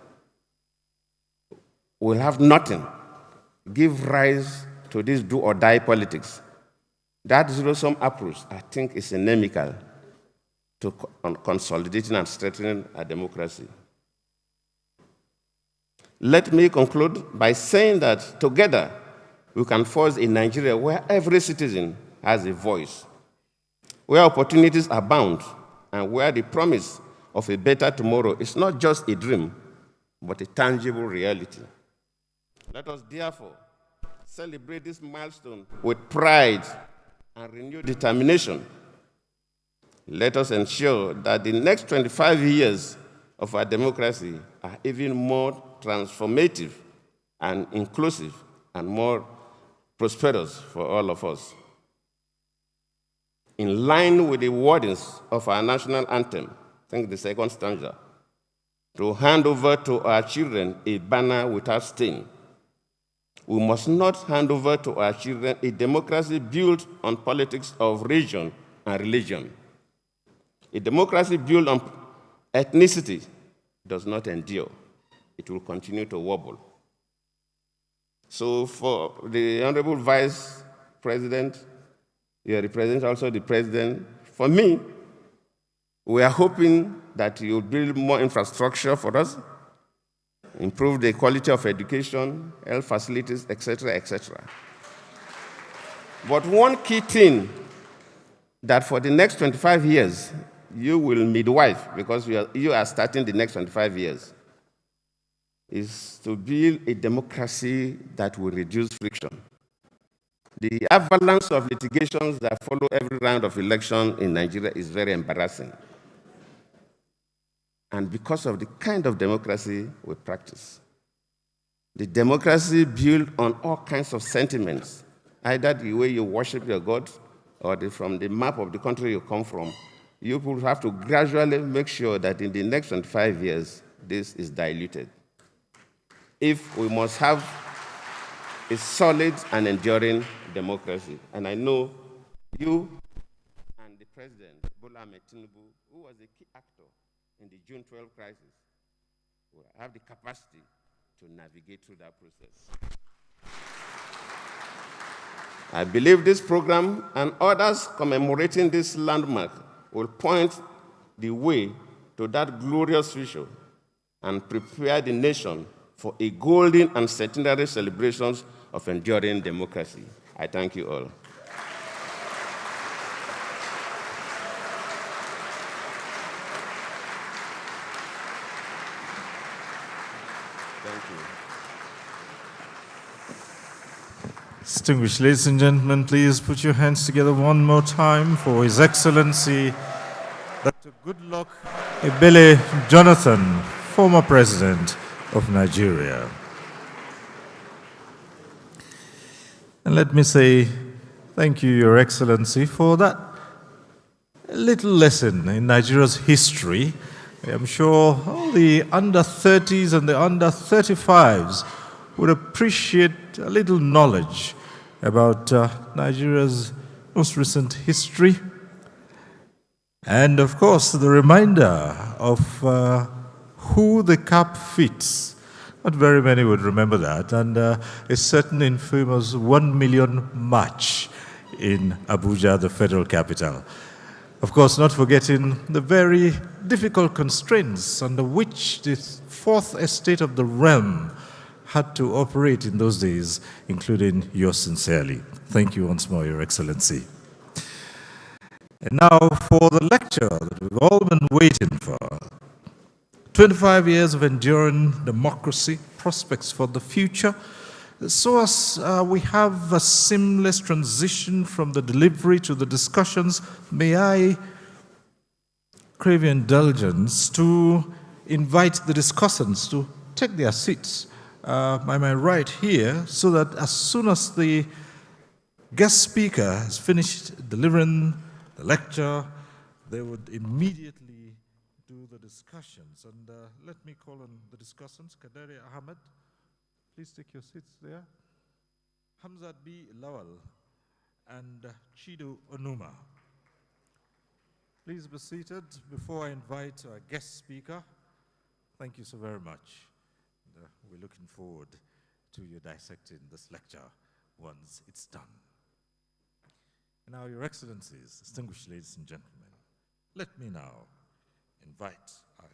will have nothing, give rise to this do-or-die politics. That zero-sum approach, I think, is inimical to consolidating and strengthening our democracy. Let me conclude by saying that together we can forge a Nigeria where every citizen has a voice, where opportunities abound, and where the promise of a better tomorrow is not just a dream, but a tangible reality. Let us therefore celebrate this milestone with pride and renewed determination. Let us ensure that the next 25 years of our democracy are even more transformative and inclusive and more prosperous for all of us. In line with the wordings of our national anthem, I think the second stanza, to hand over to our children a banner without stain. We must not hand over to our children a democracy built on politics of region and religion. A democracy built on ethnicity does not endure. It will continue to wobble. So for the Honorable Vice President, you represent also the President. For me, we are hoping that you will build more infrastructure for us, improve the quality of education, health facilities, etc., etc. But one key thing that for the next 25 years, you will midwife, because you are starting the next 25 years. is to build a democracy that will reduce friction. The avalanche of litigations that follow every round of election in Nigeria is very embarrassing. And because of the kind of democracy we practice, the democracy built on all kinds of sentiments, either the way you worship your God or from the map of the country you come from, you will have to gradually make sure that in the next 25 years, this is diluted. If we must have a solid and enduring democracy, and I know you and the President, Bola Ahmed Tinubu, who was a key actor in the June 12 crisis, will have the capacity to navigate through that process. I believe this program and others commemorating this landmark will point the way to that glorious future and prepare the nation for a golden and centenary celebrations of enduring democracy. I thank you all. Thank you. Distinguished ladies and gentlemen, please put your hands together one more time for His Excellency Dr. Goodluck Ebele Jonathan, former President of Nigeria. And let me say thank you, Your Excellency, for that little lesson in Nigeria's history. I'm sure all the under-30s and the under-35s would appreciate a little knowledge about Nigeria's most recent history. And of course, the reminder of who the cap fits. Not very many would remember that. And a certain infamous 1 million march in Abuja, the federal capital. Of course, not forgetting the very difficult constraints under which the fourth estate of the realm had to operate in those days, including yours sincerely. Thank you once more, Your Excellency. And now for the lecture that we've all been waiting for. 25 years of enduring democracy, prospects for the future. So as we have a seamless transition from the delivery to the discussions, may I crave your indulgence to invite the discussants to take their seats by my right here, so that as soon as the guest speaker has finished delivering the lecture, they would immediately do the discussions. And let me call on the discussants. Kaderi Ahmed, please take your seats there. Hamzat B. Lawal and Chido Onuma. Please be seated before I invite our guest speaker. Thank you so very much. We're looking forward to you dissecting this lecture once it's done. And now, Your Excellencies, distinguished ladies and gentlemen, let me now invite our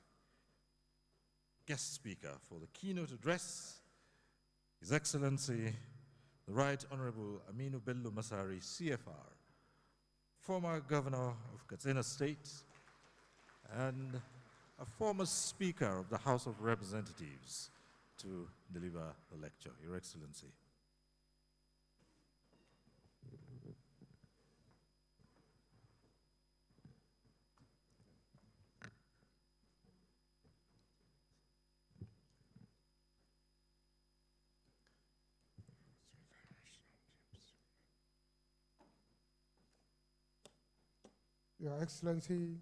guest speaker for the keynote address, His Excellency, the Right Honorable Aminu Bello Masari, CFR, former Governor of Katsina State, and a former Speaker of the House of Representatives, to deliver the lecture. Your Excellency. Your Excellency,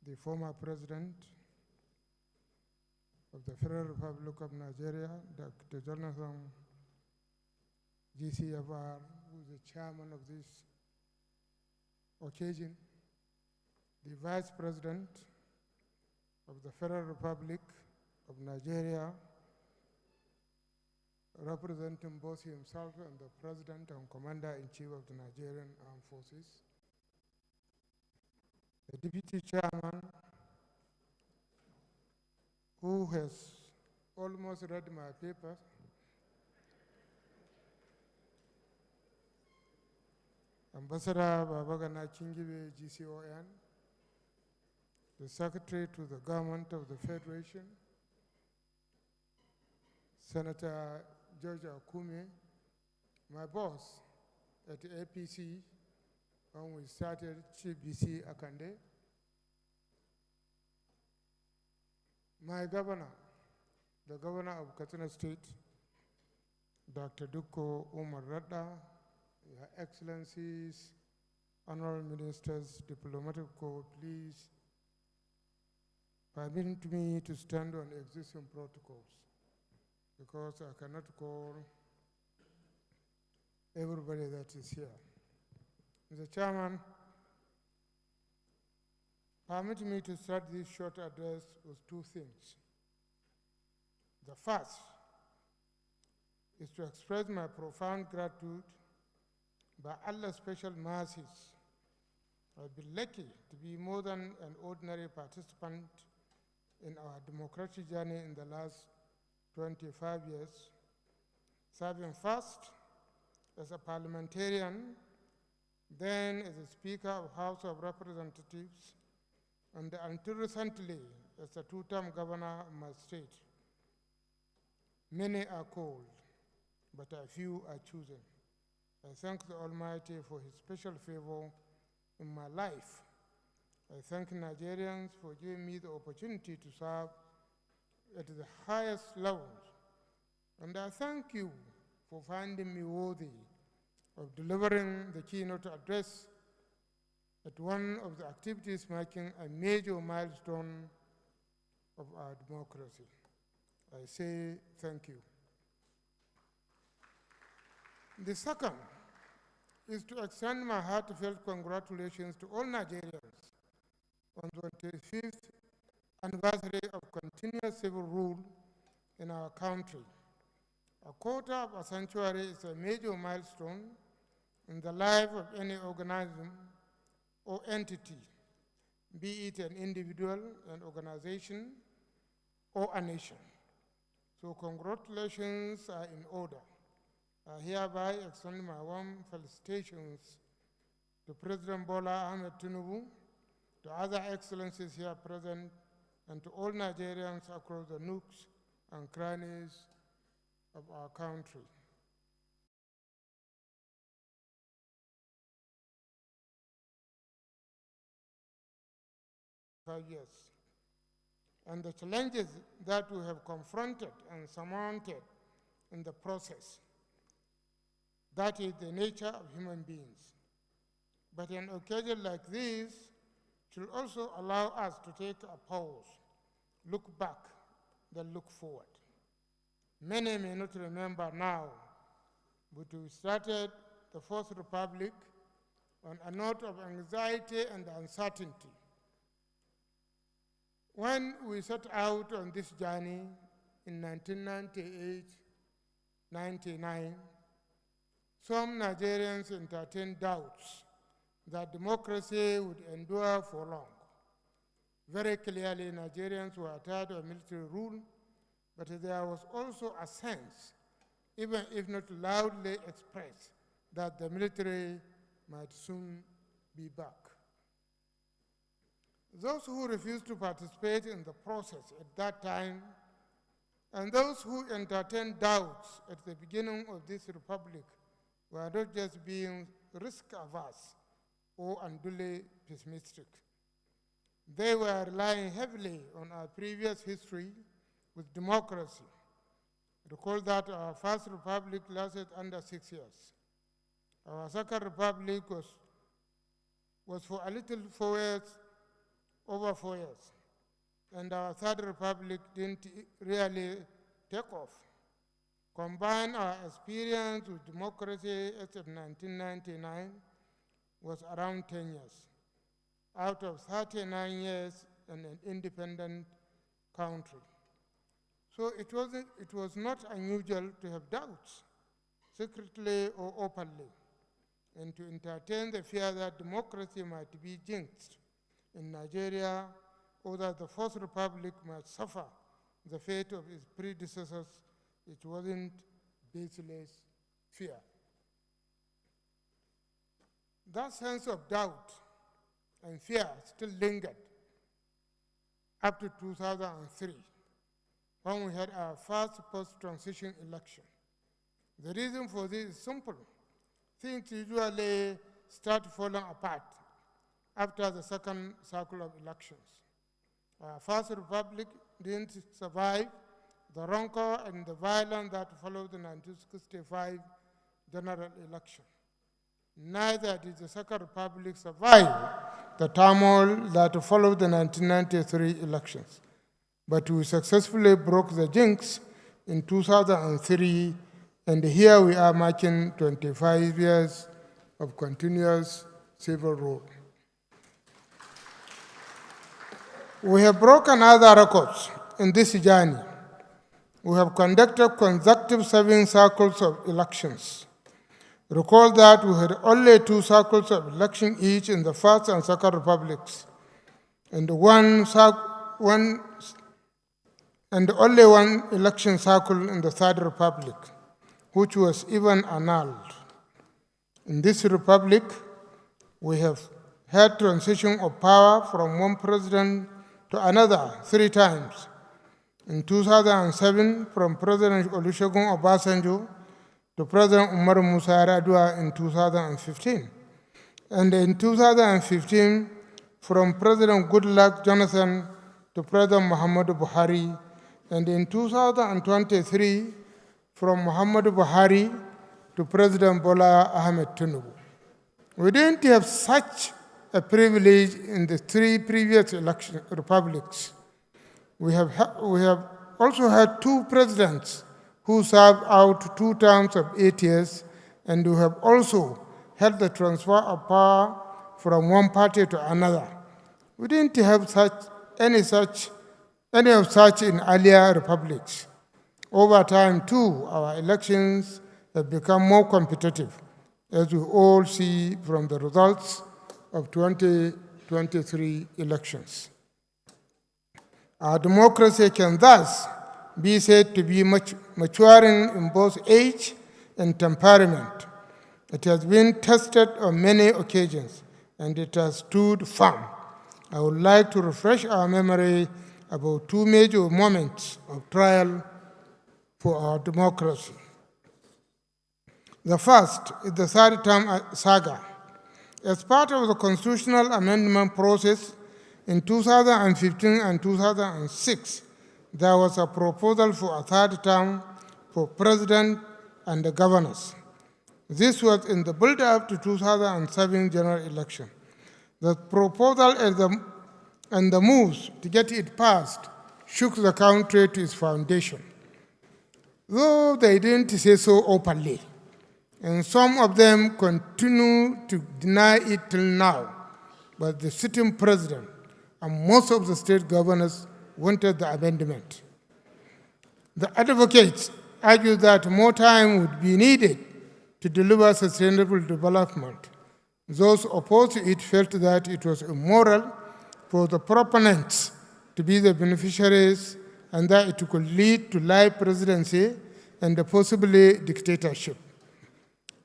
the former President of the Federal Republic of Nigeria, Dr. Jonathan GCFR, who is the chairman of this occasion, the Vice President of the Federal Republic of Nigeria, representing both himself and the President and Commander-in-Chief of the Nigerian Armed Forces, the Deputy Chairman, who has almost read my paper, Ambassador Babagana Chingibe, GCON, the Secretary to the Government of the Federation, Senator George Akume, my boss at the APC when we started Chief BC Akande, my governor, the governor of Katsina State, Dr. Dukko Umar Radda, Your Excellencies, Honorable Ministers, Diplomatic Corps, please permit me to stand on existing protocols because I cannot call everybody that is here. Mr. Chairman, permit me to start this short address with two things. The first is to express my profound gratitude by Allah's special mercies. I've been lucky to be more than an ordinary participant in our democratic journey in the last 25 years, serving first as a parliamentarian, then as a Speaker of House of Representatives, and until recently as a two-term governor of my state. Many are called, but a few are chosen. I thank the Almighty for His special favor in my life. I thank Nigerians for giving me the opportunity to serve at the highest levels. And I thank you for finding me worthy of delivering the keynote address at one of the activities marking a major milestone of our democracy. I say thank you. The second is to extend my heartfelt congratulations to all Nigerians on the 25th anniversary of continuous civil rule in our country. A quarter of a century is a major milestone in the life of any organism or entity, be it an individual, an organization, or a nation. So congratulations are in order. I hereby extend my warm felicitations to President Bola Ahmed Tinubu, to other excellencies here present, and to all Nigerians across the nooks and crannies of our country. Years, and the challenges that we have confronted and surmounted in the process. That is the nature of human beings. But an occasion like this should also allow us to take a pause, look back, then look forward. Many may not remember now, but we started the Fourth Republic on a note of anxiety and uncertainty. When we set out on this journey in 1998-99, some Nigerians entertained doubts that democracy would endure for long. Very clearly, Nigerians were tired of military rule, but there was also a sense, even if not loudly expressed, that the military might soon be back. Those who refused to participate in the process at that time, and those who entertained doubts at the beginning of this republic, were not just being risk-averse or unduly pessimistic. They were relying heavily on our previous history with democracy. Recall that our first republic lasted under 6 years. Our second republic was for a little 4 years, over 4 years. And our third republic didn't really take off. Combine our experience with democracy as of 1999 was around 10 years, out of 39 years in an independent country. So it was not unusual to have doubts, secretly or openly, and to entertain the fear that democracy might be jinxed in Nigeria, or that the Fourth Republic might suffer the fate of its predecessors. It wasn't baseless fear. That sense of doubt and fear still lingered up to 2003, when we had our first post-transition election. The reason for this is simple. Things usually start falling apart after the second cycle of elections. Our first republic didn't survive the rancor and the violence that followed the 1965 general election. Neither did the second republic survive the turmoil that followed the 1993 elections. But we successfully broke the jinx in 2003, and here we are marking 25 years of continuous civil rule. We have broken other records in this journey. We have conducted consecutive 7 cycles of elections. Recall that we had only 2 cycles of election each in the first and second republics, and only one election cycle in the third republic, which was even annulled. In this republic, we have had transition of power from one president to another 3 times. In 2007, from President Olusegun Obasanjo to President Umaru Musa Yar'Adua in 2015. And in 2015, from President Goodluck Jonathan to President Muhammadu Buhari, and in 2023, from Muhammadu Buhari to President Bola Ahmed Tinubu. We didn't have such a privilege in the 3 previous republics. We have also had 2 presidents who served out 2 terms of 8 years, and we have also had the transfer of power from one party to another. We didn't have any of such in earlier republics. Over time, too, our elections have become more competitive, as we all see from the results of 2023 elections. Our democracy can thus be said to be maturing in both age and temperament. It has been tested on many occasions, and it has stood firm. I would like to refresh our memory about 2 major moments of trial for our democracy. The first is the third term saga. As part of the constitutional amendment process in 2015 and 2006, there was a proposal for a 3rd term for president and the governors. This was in the build-up to 2007 general election. The proposal and the moves to get it passed shook the country to its foundation. Though they didn't say so openly, and some of them continue to deny it till now, but the sitting president and most of the state governors wanted the amendment. The advocates argued that more time would be needed to deliver sustainable development. Those opposed to it felt that it was immoral for the proponents to be the beneficiaries and that it could lead to life presidency and possibly dictatorship.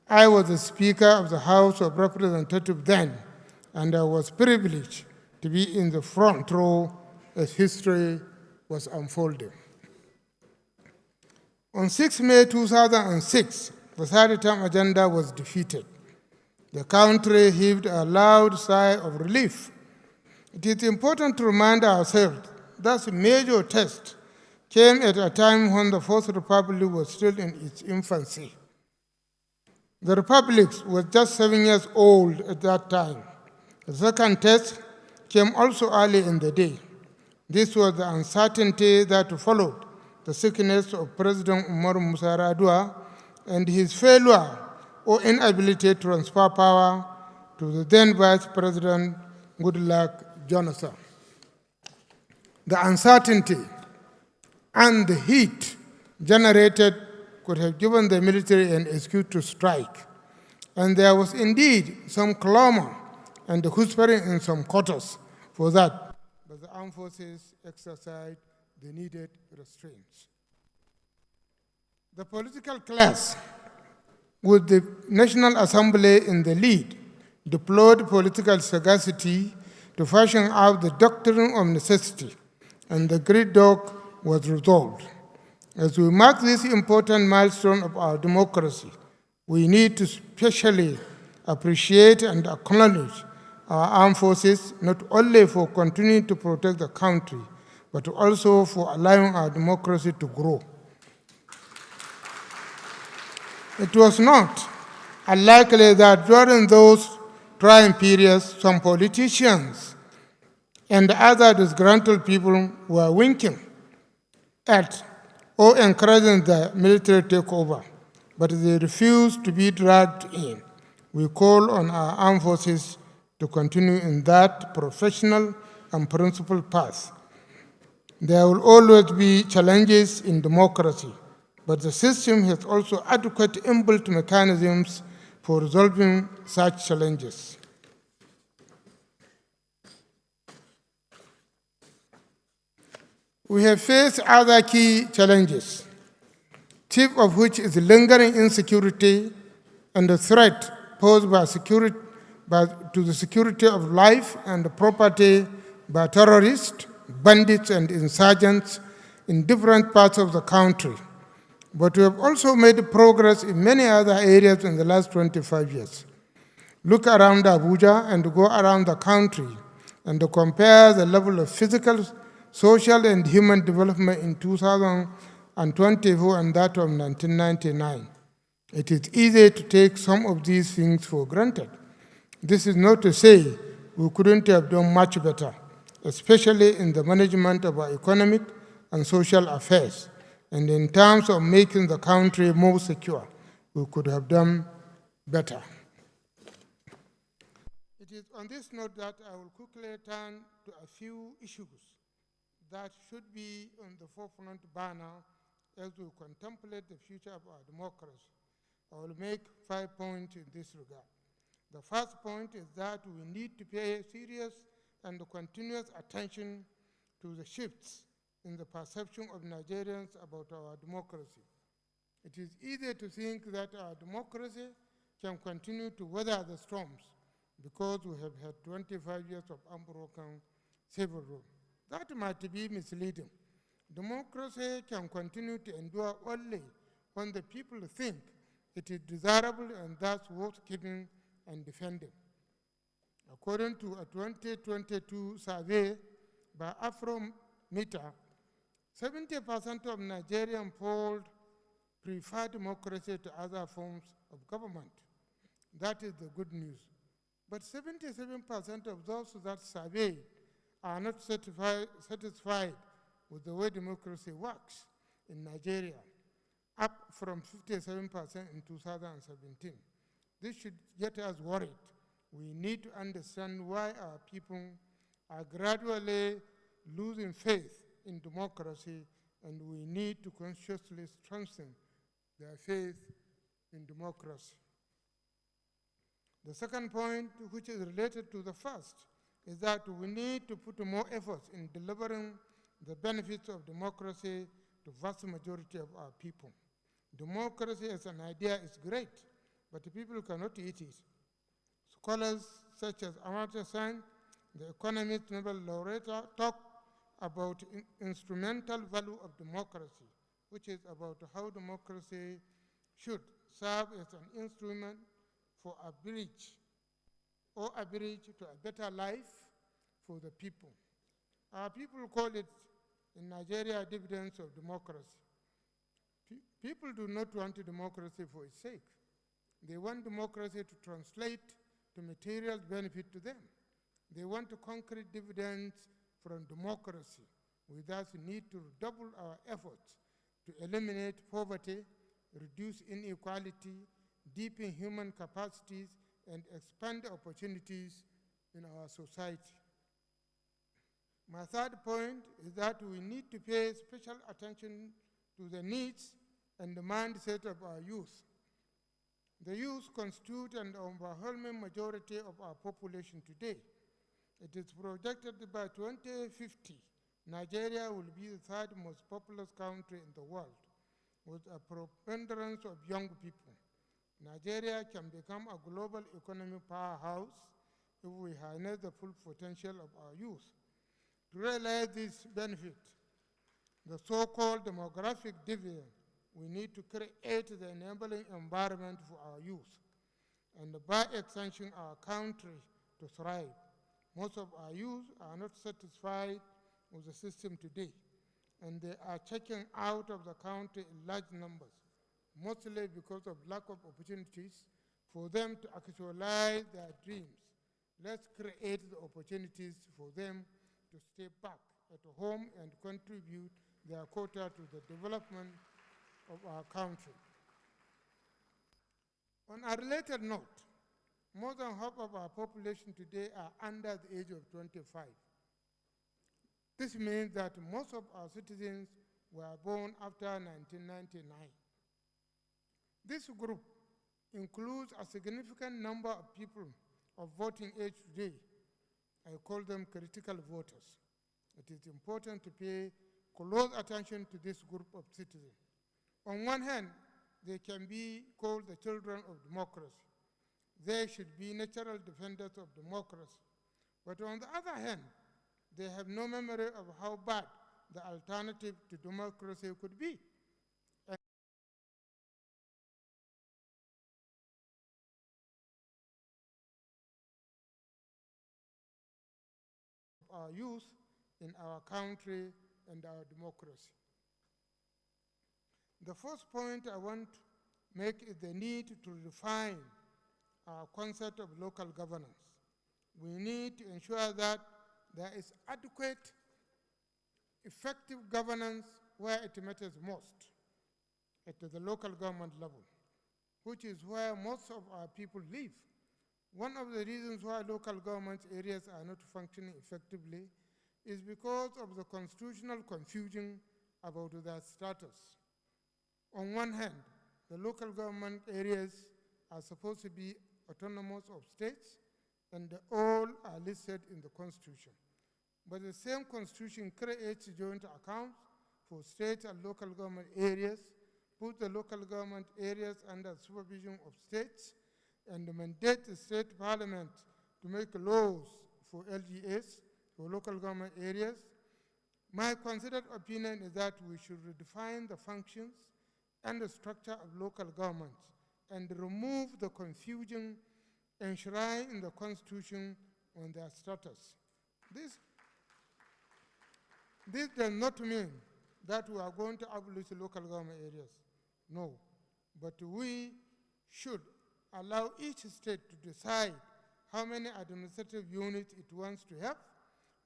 I was the Speaker of the House of Representatives then, and I was privileged to be in the front row as history was unfolding. On 6 May 2006, the 3rd term agenda was defeated. The country heaved a loud sigh of relief. It is important to remind ourselves that a major test came at a time when the Fourth Republic was still in its infancy. The Republic was just 7 years old at that time. The second test came also early in the day. This was the uncertainty that followed the sickness of President Umaru Musa Yar'Adua and his failure or inability to transfer power to the then Vice President Goodluck Jonathan. The uncertainty and the heat generated could have given the military an excuse to strike. And there was indeed some clamor and whispering in some quarters for that, but the armed forces exercised the needed restraints. The political class, with the National Assembly in the lead, deployed political sagacity to fashion out the doctrine of necessity, and the gridlock was resolved. As we mark this important milestone of our democracy, we need to specially appreciate and acknowledge our armed forces, not only for continuing to protect the country, but also for allowing our democracy to grow. It was not unlikely that during those trying periods, some politicians and other disgruntled people were winking at or encouraging the military takeover, but they refused to be dragged in. We call on our armed forces to continue in that professional and principled path. There will always be challenges in democracy, but the system has also adequate inbuilt mechanisms for resolving such challenges. We have faced other key challenges, chief of which is lingering insecurity and the threat posed to the security of life and property by terrorists, bandits, and insurgents in different parts of the country. But we have also made progress in many other areas in the last 25 years. Look around Abuja and go around the country and compare the level of physical, social, and human development in 2024 and that of 1999. It is easy to take some of these things for granted. This is not to say we couldn't have done much better, especially in the management of our economic and social affairs. And in terms of making the country more secure, we could have done better. It is on this note that I will quickly turn to a few issues that should be on the forefront burner as we contemplate the future of our democracy. I will make 5 points in this regard. The first point is that we need to pay serious and continuous attention to the shifts in the perception of Nigerians about our democracy. It is easy to think that our democracy can continue to weather the storms because we have had 25 years of unbroken civil rule. That might be misleading. Democracy can continue to endure only when the people think it is desirable and thus worth keeping and defending. According to a 2022 survey by Afrometer, 70% of Nigerian polled prefer democracy to other forms of government. That is the good news. But 77% of those that surveyed are not satisfied with the way democracy works in Nigeria, up from 57% in 2017. This should get us worried. We need to understand why our people are gradually losing faith in democracy, and we need to consciously strengthen their faith in democracy. The second point, which is related to the first, is that we need to put more efforts in delivering the benefits of democracy to the vast majority of our people. Democracy as an idea is great, but people cannot eat it. Scholars such as Amartya Sen, the economist Nobel laureate, talk about instrumental value of democracy, which is about how democracy should serve as an instrument for a bridge to a better life for the people. Our people call it in Nigeria dividends of democracy. People do not want democracy for its sake. They want democracy to translate to material benefit to them. They want concrete dividends from democracy. We thus need to redouble our efforts to eliminate poverty, reduce inequality, deepen human capacities, and expand opportunities in our society. My third point is that we need to pay special attention to the needs and the mindset of our youth. The youth constitute an overwhelming majority of our population today. It is projected that by 2050, Nigeria will be the third most populous country in the world, with a preponderance of young people. Nigeria can become a global economic powerhouse if we harness the full potential of our youth. To realize this benefit, the so-called demographic dividend. We need to create the enabling environment for our youth, and by extension, our country to thrive. Most of our youth are not satisfied with the system today, and they are checking out of the country in large numbers, mostly because of lack of opportunities for them to actualize their dreams. Let's create the opportunities for them to stay back at home and contribute their quota to the development of our country. On a related note, more than half of our population today are under the age of 25. This means that most of our citizens were born after 1999. This group includes a significant number of people of voting age today. I call them critical voters. It is important to pay close attention to this group of citizens. On one hand, they can be called the children of democracy. They should be natural defenders of democracy. But on the other hand, they have no memory of how bad the alternative to democracy could be. Our youth in our country and our democracy. The first point I want to make is the need to refine our concept of local governance. We need to ensure that there is adequate, effective governance where it matters most, at the local government level, which is where most of our people live. One of the reasons why local government areas are not functioning effectively is because of the constitutional confusion about their status. On one hand, the local government areas are supposed to be autonomous of states, and all are listed in the Constitution. But the same Constitution creates joint accounts for state and local government areas, put the local government areas under supervision of states, and mandate the state parliament to make laws for LGAs, for local government areas. My considered opinion is that we should redefine the functions and the structure of local governments and remove the confusion enshrined in the Constitution on their status. This does not mean that we are going to abolish local government areas. No, but we should allow each state to decide how many administrative units it wants to have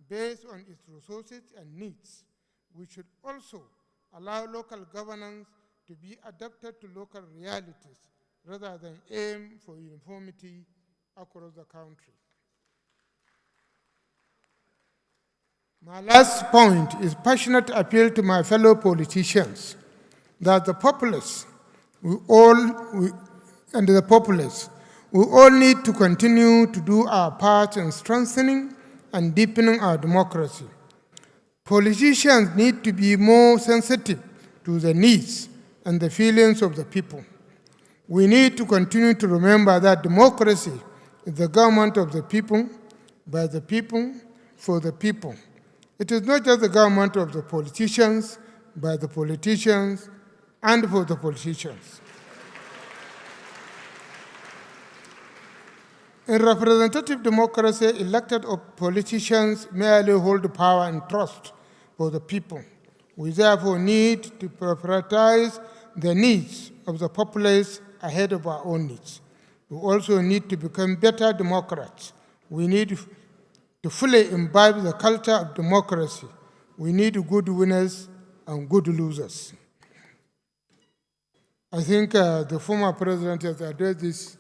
based on its resources and needs. We should also allow local governance to be adapted to local realities rather than aim for uniformity across the country. My last point is passionate appeal to my fellow politicians that the populace, we all need to continue to do our part in strengthening and deepening our democracy. Politicians need to be more sensitive to the needs and the feelings of the people. We need to continue to remember that democracy is the government of the people, by the people, for the people. It is not just the government of the politicians, by the politicians, and for the politicians. In representative democracy, elected politicians merely hold power and trust for the people. We therefore need to prioritize the needs of the populace ahead of our own needs. We also need to become better democrats. We need to fully imbibe the culture of democracy. We need good winners and good losers. I think the former president has addressed this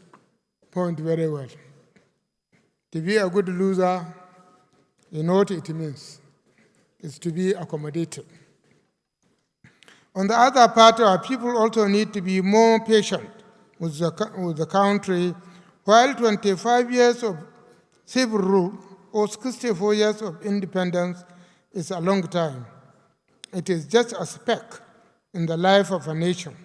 point very well. To be a good loser, you know what it means. It's to be accommodated. On the other part, our people also need to be more patient with the country. While 25 years of civil rule or 64 years of independence is a long time, it is just a speck in the life of a nation.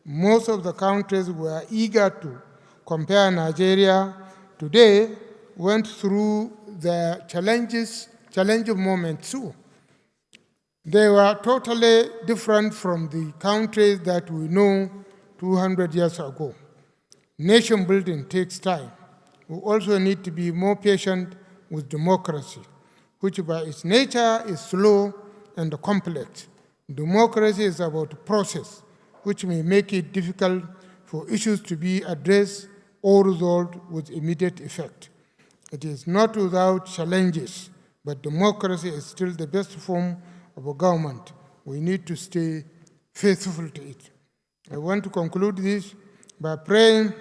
Most of the countries were eager to compare Nigeria today, went through the challenging moments too. They were totally different from the countries that we know 200 years ago. Nation building takes time. We also need to be more patient with democracy, which by its nature is slow and complex. Democracy is about process, which may make it difficult for issues to be addressed or resolved with immediate effect. It is not without challenges, but democracy is still the best form of a government. We need to stay faithful to it. I want to conclude this by praying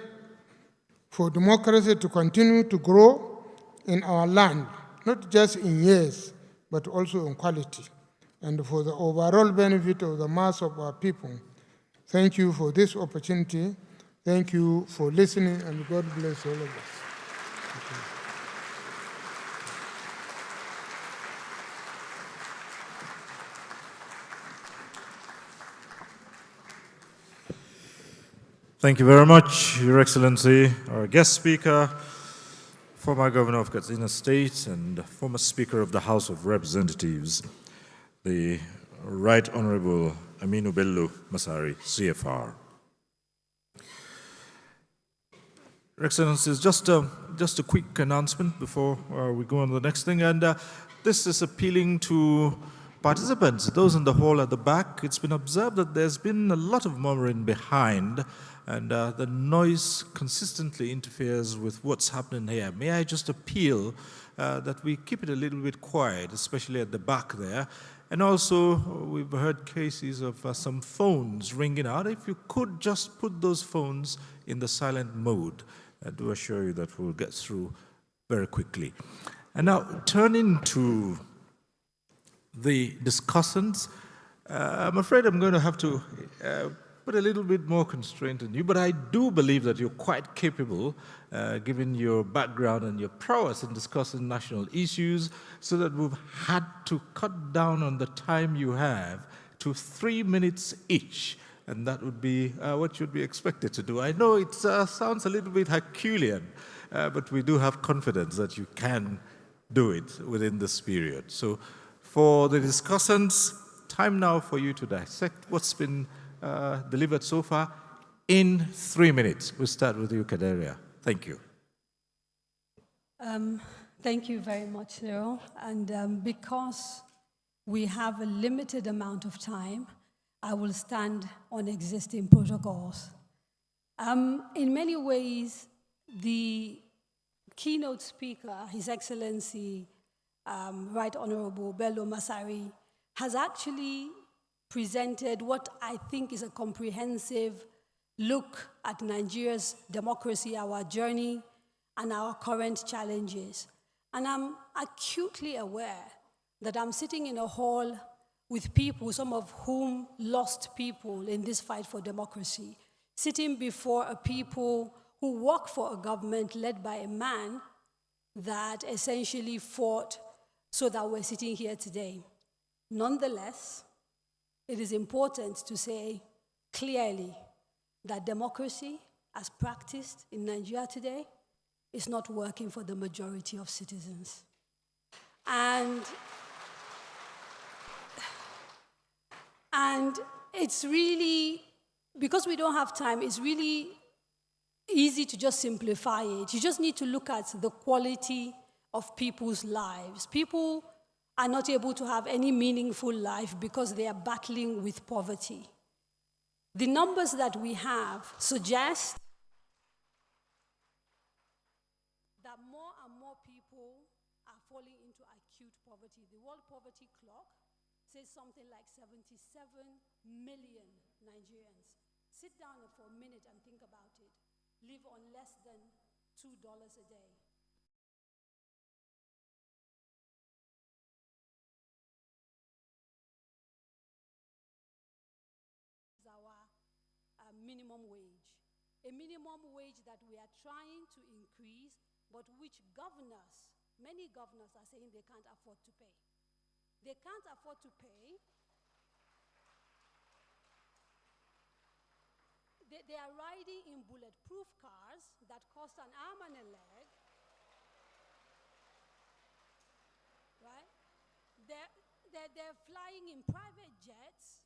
for democracy to continue to grow in our land, not just in years, but also in quality, and for the overall benefit of the mass of our people. Thank you for this opportunity. Thank you for listening, and God bless all of us. Thank you very much, Your Excellency, our guest speaker, former governor of Katsina State and former Speaker of the House of Representatives, the Right Honorable Aminu Bello Masari, CFR. Your Excellencies, just a quick announcement before we go on to the next thing, and this is appealing to participants, those in the hall at the back. It's been observed that there's been a lot of murmuring behind, and the noise consistently interferes with what's happening here. May I just appeal that we keep it a little bit quiet, especially at the back there. And also, we've heard cases of some phones ringing out. If you could just put those phones in the silent mode, I do assure you that we'll get through very quickly. And now, turning to the discussants, I'm afraid I'm going to have to put a little bit more constraint on you, but I do believe that you're quite capable, given your background and your prowess in discussing national issues, so that we've had to cut down on the time you have to 3 minutes each, and that would be what you'd be expected to do. I know it sounds a little bit Herculean, but we do have confidence that you can do it within this period. So for the discussants, time now for you to dissect what's been delivered so far in 3 minutes. We'll start with you, Kaderia. Thank you. Thank you very much, Cyril. And because we have a limited amount of time, I will stand on existing protocols. In many ways, the keynote speaker, His Excellency, Right Honorable Bello Masari, has actually presented what I think is a comprehensive look at Nigeria's democracy, our journey, and our current challenges. And I'm acutely aware that I'm sitting in a hall with people, some of whom lost people in this fight for democracy, sitting before a people who work for a government led by a man that essentially fought so that we're sitting here today. Nonetheless, it is important to say clearly that democracy, as practiced in Nigeria today, is not working for the majority of citizens. And it's really, because we don't have time, it's really easy to just simplify it. You just need to look at the quality of people's lives. People are not able to have any meaningful life because they are battling with poverty. The numbers that we have suggest that more and more people are falling into acute poverty. The World Poverty Clock says something like 77 million Nigerians. Sit down for a minute and think about it. Live on less than $2 a day. Our minimum wage. A minimum wage that we are trying to increase, but which governors, many governors are saying they can't afford to pay. They can't afford to pay. They are riding in bulletproof cars that cost an arm and a leg. Right? they're flying in private jets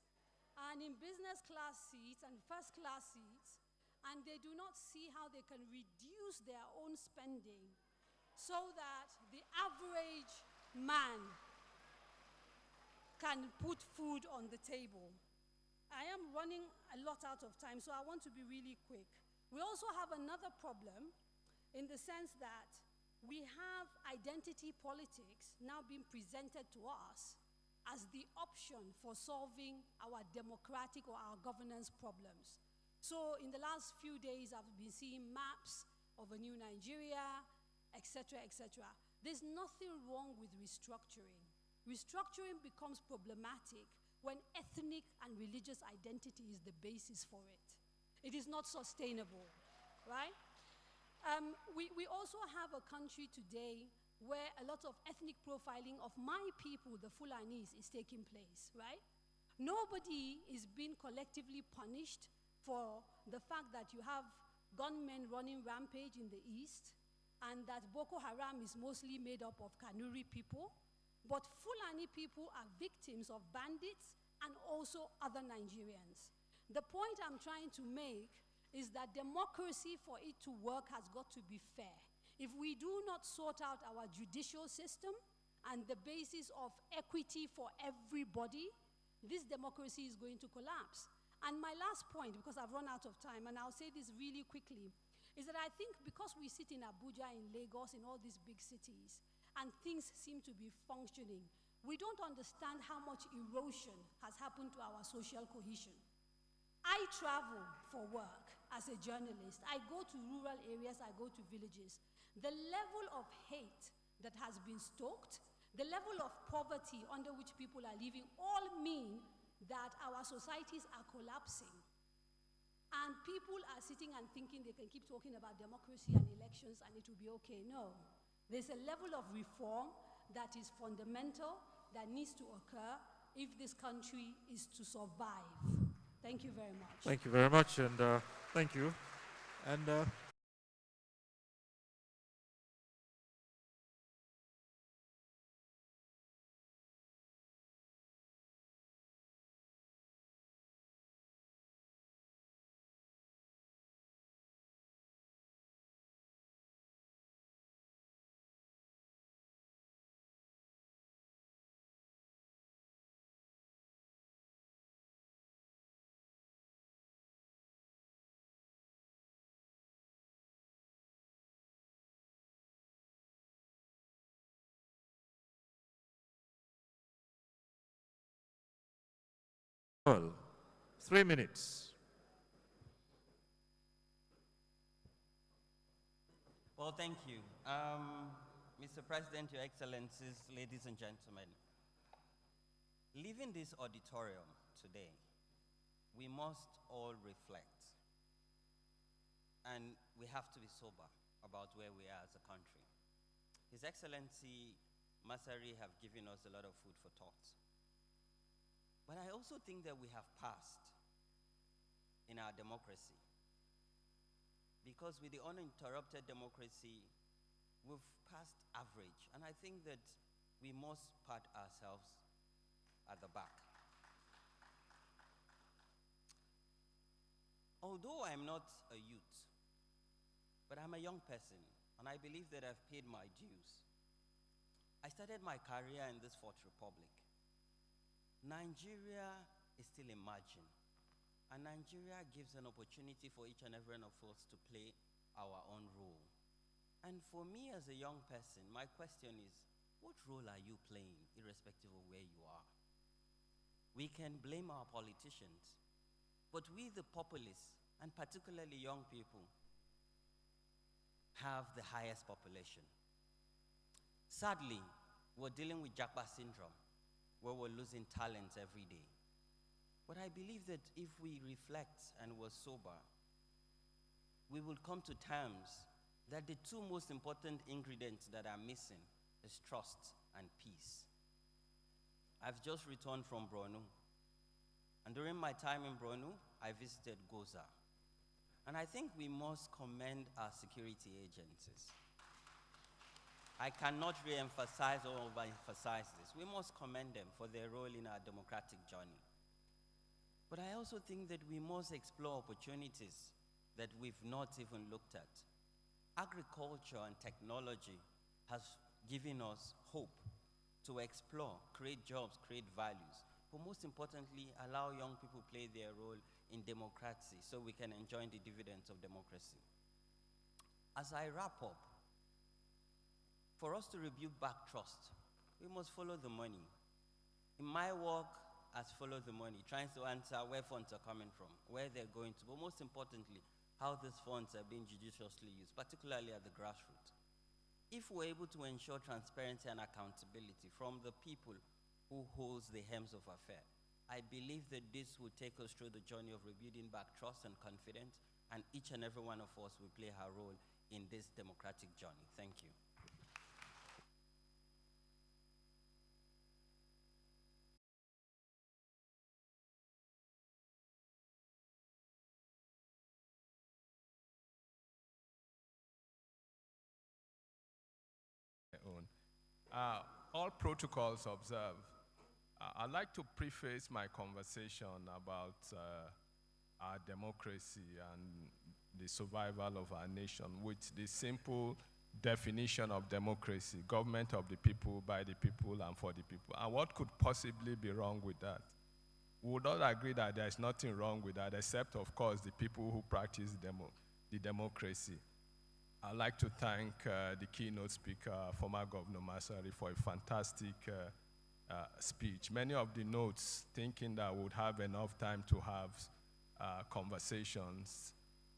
and in business class seats and first class seats, and they do not see how they can reduce their own spending so that the average man can put food on the table. I am running a lot out of time, so I want to be really quick. We also have another problem in the sense that we have identity politics now being presented to us as the option for solving our democratic or our governance problems. So in the last few days, I've been seeing maps of a new Nigeria, etc., etc. There's nothing wrong with restructuring. Restructuring becomes problematic when ethnic and religious identity is the basis for it. It is not sustainable, right? We also have a country today where a lot of ethnic profiling of my people, the Fulanis, is taking place, right? Nobody is being collectively punished for the fact that you have gunmen running rampage in the east and that Boko Haram is mostly made up of Kanuri people. But Fulani people are victims of bandits and also other Nigerians. The point I'm trying to make is that democracy, for it to work, has got to be fair. If we do not sort out our judicial system and the basis of equity for everybody, this democracy is going to collapse. And my last point, because I've run out of time, and I'll say this really quickly, is that I think because we sit in Abuja, in Lagos, in all these big cities, and things seem to be functioning, we don't understand how much erosion has happened to our social cohesion. I travel for work as a journalist. I go to rural areas, I go to villages. The level of hate that has been stoked, the level of poverty under which people are living, all mean that our societies are collapsing. And people are sitting and thinking they can keep talking about democracy and elections and it will be okay. No. There's a level of reform that is fundamental, that needs to occur if this country is to survive. Thank you very much. Thank you very much, and thank you. And well, 3 minutes. Well, thank you. Mr. President, Your Excellencies, ladies and gentlemen, leaving this auditorium today, we must all reflect, and we have to be sober about where we are as a country. His Excellency Masari have given us a lot of food for thought. But I also think that we have passed in our democracy. Because with the uninterrupted democracy, we've passed average. And I think that we must pat ourselves at the back. Although I'm not a youth, but I'm a young person, and I believe that I've paid my dues. I started my career in this Fourth Republic. Nigeria is still emerging, and Nigeria gives an opportunity for each and every one of us to play our own role. And for me as a young person, my question is, what role are you playing, irrespective of where you are? We can blame our politicians, but we, the populace, and particularly young people, have the highest population. Sadly, we're dealing with Japa syndrome, where we're losing talent every day. But I believe that if we reflect and we're sober, we will come to terms that the two most important ingredients that are missing is trust and peace. I've just returned from Borno, and during my time in Borno, I visited Goza. And I think we must commend our security agencies. I cannot re-emphasize or overemphasize this. We must commend them for their role in our democratic journey. But I also think that we must explore opportunities that we've not even looked at. Agriculture and technology has given us hope to explore, create jobs, create values, but most importantly, allow young people play their role in democracy so we can enjoy the dividends of democracy. As I wrap up, for us to rebuild back trust, we must follow the money. In my work, as follow the money, trying to answer where funds are coming from, where they're going to, but most importantly, how these funds are being judiciously used, particularly at the grassroots. If we're able to ensure transparency and accountability from the people who holds the hems of affairs, I believe that this will take us through the journey of rebuilding back trust and confidence, and each and every one of us will play our role in this democratic journey. Thank you. Own. All protocols observed. I'd like to preface my conversation about our democracy and the survival of our nation with the simple definition of democracy: government of the people, by the people, and for the people. And what could possibly be wrong with that? We would all agree that there's nothing wrong with that, except, of course, the people who practice the democracy. I'd like to thank the keynote speaker, former Governor Masari, for a fantastic speech. Many of the notes, thinking that we would have enough time to have conversations,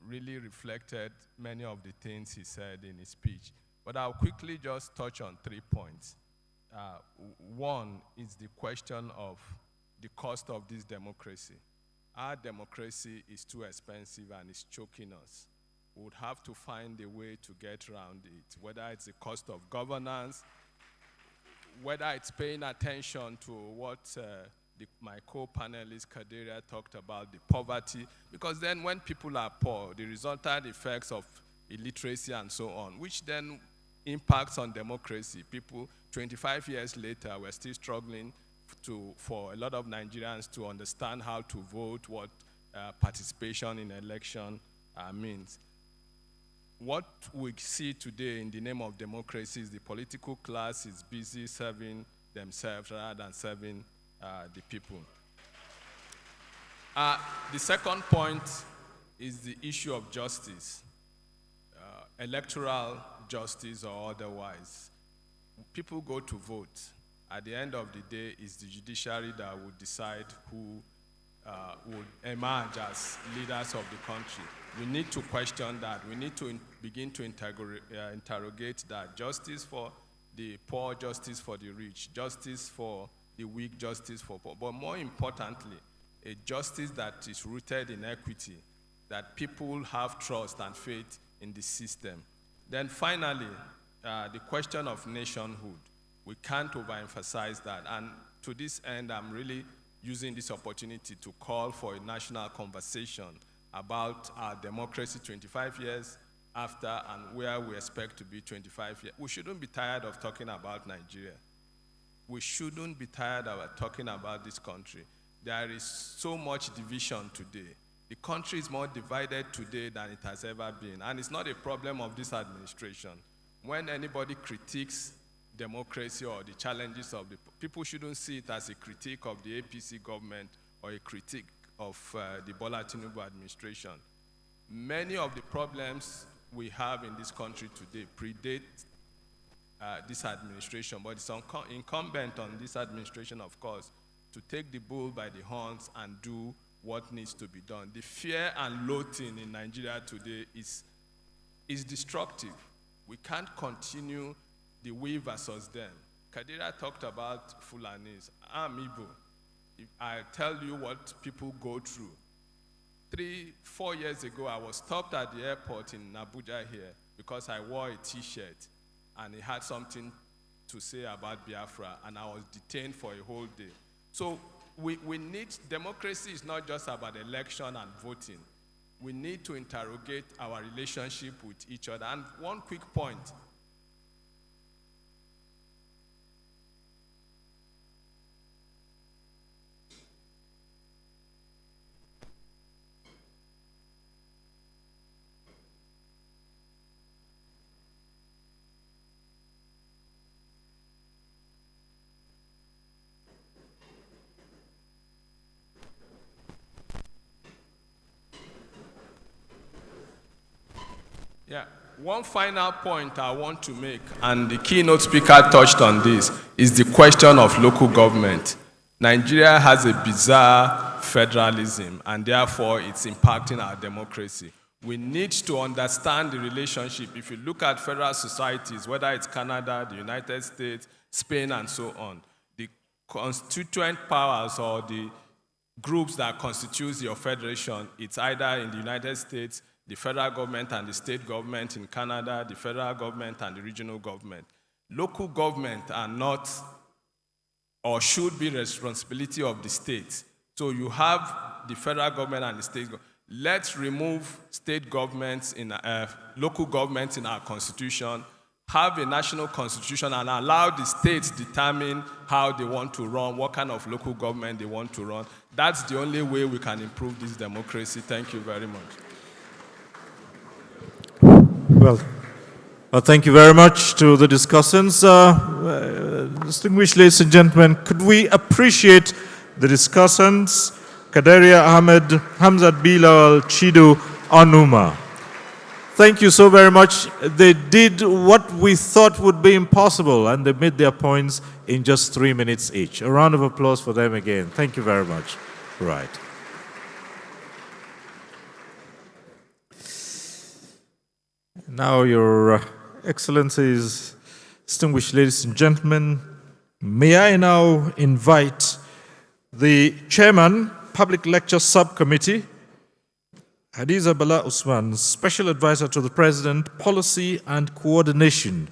really reflected many of the things he said in his speech. But I'll quickly just touch on 3 points. One is the question of the cost of this democracy. Our democracy is too expensive and it's choking us. We would have to find a way to get around it, whether it's the cost of governance, whether it's paying attention to what my co-panelist Kaderia talked about, the poverty, because then when people are poor, the resultant effects of illiteracy and so on, which then impacts on democracy. People, 25 years later, we're still struggling for a lot of Nigerians to understand how to vote, what participation in election means. What we see today in the name of democracy is the political class is busy serving themselves rather than serving the people. The second point is the issue of justice, electoral justice or otherwise. People go to vote. At the end of the day, it's the judiciary that will decide who would emerge as leaders of the country. We need to question that. We need to begin to interrogate that. Justice for the poor, justice for the rich, justice for the weak, justice for poor. But more importantly, a justice that is rooted in equity, that people have trust and faith in the system. Then finally, the question of nationhood. We can't overemphasize that. And to this end, I'm really using this opportunity to call for a national conversation about our democracy 25 years after and where we expect to be 25 years. We shouldn't be tired of talking about Nigeria. We shouldn't be tired of talking about this country. There is so much division today. The country is more divided today than it has ever been. And it's not a problem of this administration. When anybody critiques democracy or the challenges of the people, shouldn't see it as a critique of the APC government or a critique of the Bola Tinubu administration. Many of the problems we have in this country today predate this administration, but it's incumbent on this administration, of course, to take the bull by the horns and do what needs to be done. The fear and loathing in Nigeria today is destructive. We can't continue the we versus them. Kadira talked about Fulanis. I'm Igbo. I tell you what people go through. 3-4 years ago, I was stopped at the airport in Abuja here because I wore a T-shirt and it had something to say about Biafra, and I was detained for a whole day. So we need, democracy is not just about election and voting. We need to interrogate our relationship with each other. And one quick point, Yeah, one final point I want to make, and the keynote speaker touched on this, is the question of local government. Nigeria has a bizarre federalism, and therefore it's impacting our democracy. We need to understand the relationship. If you look at federal societies, whether it's Canada, the United States, Spain, and so on, the constituent powers or the groups that constitute your federation, it's either in the United States, the federal government and the state government, in Canada, the federal government and the regional government. Local government are not or should be responsibility of the state. So you have the federal government and the state government. Let's remove state governments, local governments in our constitution, have a national constitution, and allow the states determine how they want to run, what kind of local government they want to run. That's the only way we can improve this democracy. Thank you very much. Well, thank you very much to the discussants. Distinguished ladies and gentlemen, could we appreciate the discussants, Kadaria Ahmed, Hamzat Bilal, Chido Anuma. Thank you so very much. They did what we thought would be impossible, and they made their points in just 3 minutes each. A round of applause for them again. Thank you very much. Right. Now, Your Excellencies, distinguished ladies and gentlemen, may I now invite the Chairman, Public Lecture Subcommittee, Hadiza Bala Usman, Special Advisor to the President, Policy and Coordination,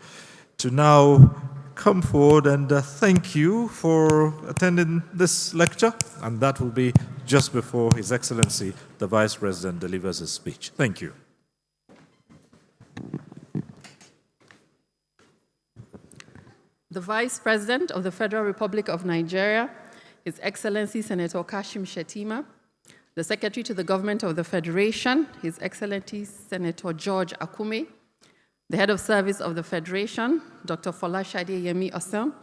to now come forward and thank you for attending this lecture. And that will be just before His Excellency, the Vice President, delivers his speech. Thank you. The Vice President of the Federal Republic of Nigeria, His Excellency Senator Kashim Shettima, the Secretary to the Government of the Federation, His Excellency Senator George Akume, the Head of Service of the Federation, Dr. Folashade Yemi Osen,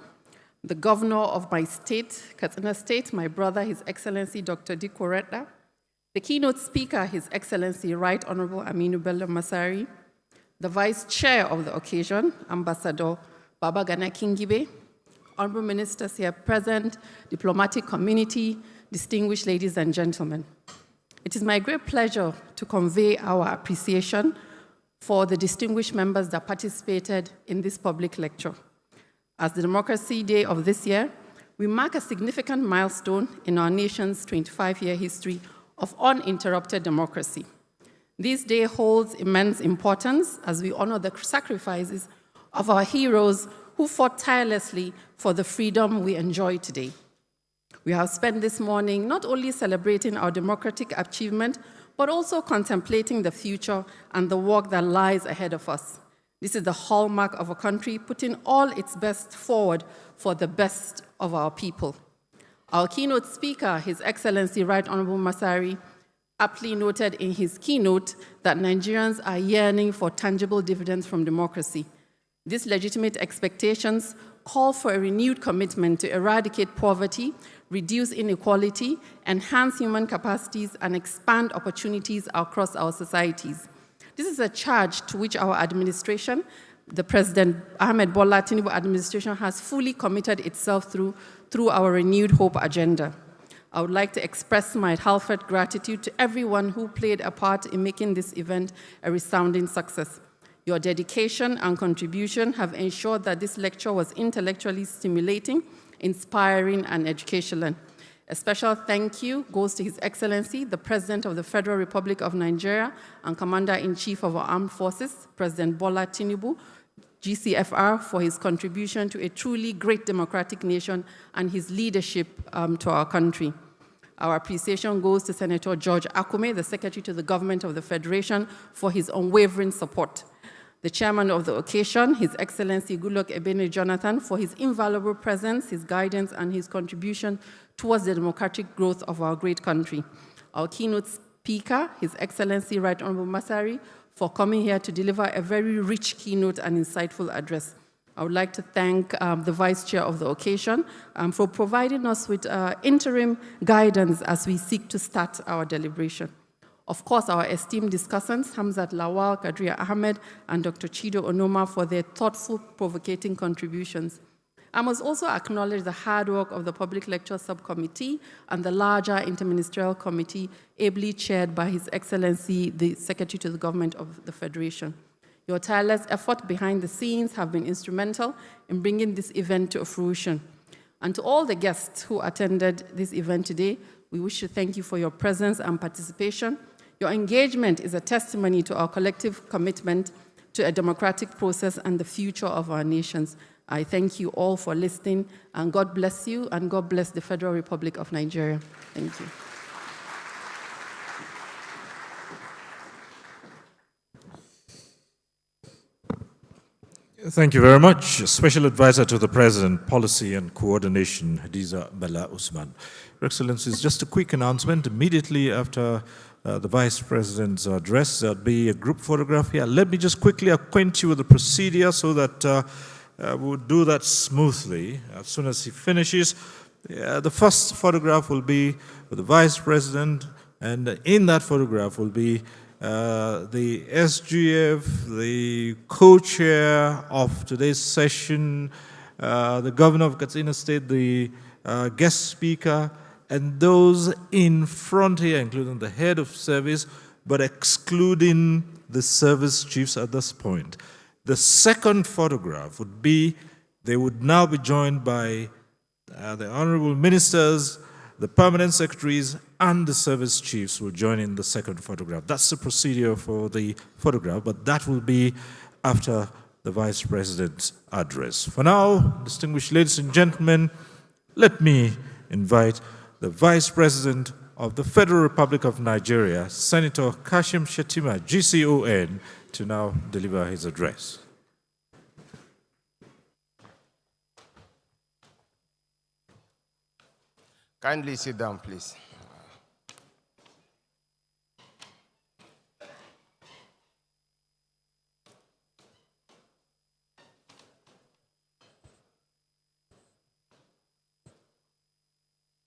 the Governor of my state, Katsina State, my brother, His Excellency Dr. Dikko Redda, the keynote speaker, His Excellency Right Honorable Aminu Bello Masari, the Vice Chair of the occasion, Ambassador Babagana Kingibe, Honorable Ministers here present, diplomatic community, distinguished ladies and gentlemen. It is my great pleasure to convey our appreciation for the distinguished members that participated in this public lecture. As the Democracy Day of this year, we mark a significant milestone in our nation's 25-year history of uninterrupted democracy. This day holds immense importance as we honor the sacrifices of our heroes who fought tirelessly for the freedom we enjoy today. We have spent this morning not only celebrating our democratic achievement, but also contemplating the future and the work that lies ahead of us. This is the hallmark of a country putting all its best forward for the best of our people. Our keynote speaker, His Excellency Right Honorable Masari, aptly noted in his keynote that Nigerians are yearning for tangible dividends from democracy. These legitimate expectations call for a renewed commitment to eradicate poverty, reduce inequality, enhance human capacities, and expand opportunities across our societies. This is a charge to which our administration, the President Ahmed Bola Tinubu administration, has fully committed itself through our renewed hope agenda. I would like to express my heartfelt gratitude to everyone who played a part in making this event a resounding success. Your dedication and contribution have ensured that this lecture was intellectually stimulating, inspiring, and educational. A special thank you goes to His Excellency, the President of the Federal Republic of Nigeria and Commander-in-Chief of our Armed Forces, President Bola Tinubu, GCFR, for his contribution to a truly great democratic nation and his leadership to our country. Our appreciation goes to Senator George Akume, the Secretary to the Government of the Federation, for his unwavering support. The chairman of the occasion, His Excellency Goodluck Ebele Jonathan, for his invaluable presence, his guidance, and his contribution towards the democratic growth of our great country. Our keynote speaker, His Excellency Right Honorable Masari, for coming here to deliver a very rich keynote and insightful address. I would like to thank the Vice Chair of the occasion for providing us with interim guidance as we seek to start our deliberation. Of course, our esteemed discussants, Hamzat Lawal, Kadria Ahmed, and Dr. Chido Onoma for their thoughtful, provocating contributions. I must also acknowledge the hard work of the Public Lecture Subcommittee and the larger Interministerial Committee, ably chaired by His Excellency, the Secretary to the Government of the Federation. Your tireless effort behind the scenes have been instrumental in bringing this event to fruition. And to all the guests who attended this event today, we wish to thank you for your presence and participation. Your engagement is a testimony to our collective commitment to a democratic process and the future of our nations. I thank you all for listening, and God bless you, and God bless the Federal Republic of Nigeria. Thank you. Thank you very much. Special Advisor to the President, Policy and Coordination, Hadiza Bala Usman. Your Excellencies, just a quick announcement. Immediately after the Vice President's address, there'll be a group photograph here. Let me just quickly acquaint you with the procedure so that we'll do that smoothly. As soon as he finishes, the first photograph will be with the Vice President, and in that photograph will be the SGF, the co-chair of today's session, the governor of Katsina State, the guest speaker, and those in front here, including the head of service, but excluding the service chiefs at this point. The second photograph would be, they would now be joined by the honorable ministers, the permanent secretaries, and the service chiefs will join in the second photograph. That's the procedure for the photograph, but that will be after the Vice President's address. For now, distinguished ladies and gentlemen, let me invite the Vice President of the Federal Republic of Nigeria, Senator Kashim Shettima, GCON, to now deliver his address. Kindly sit down, please.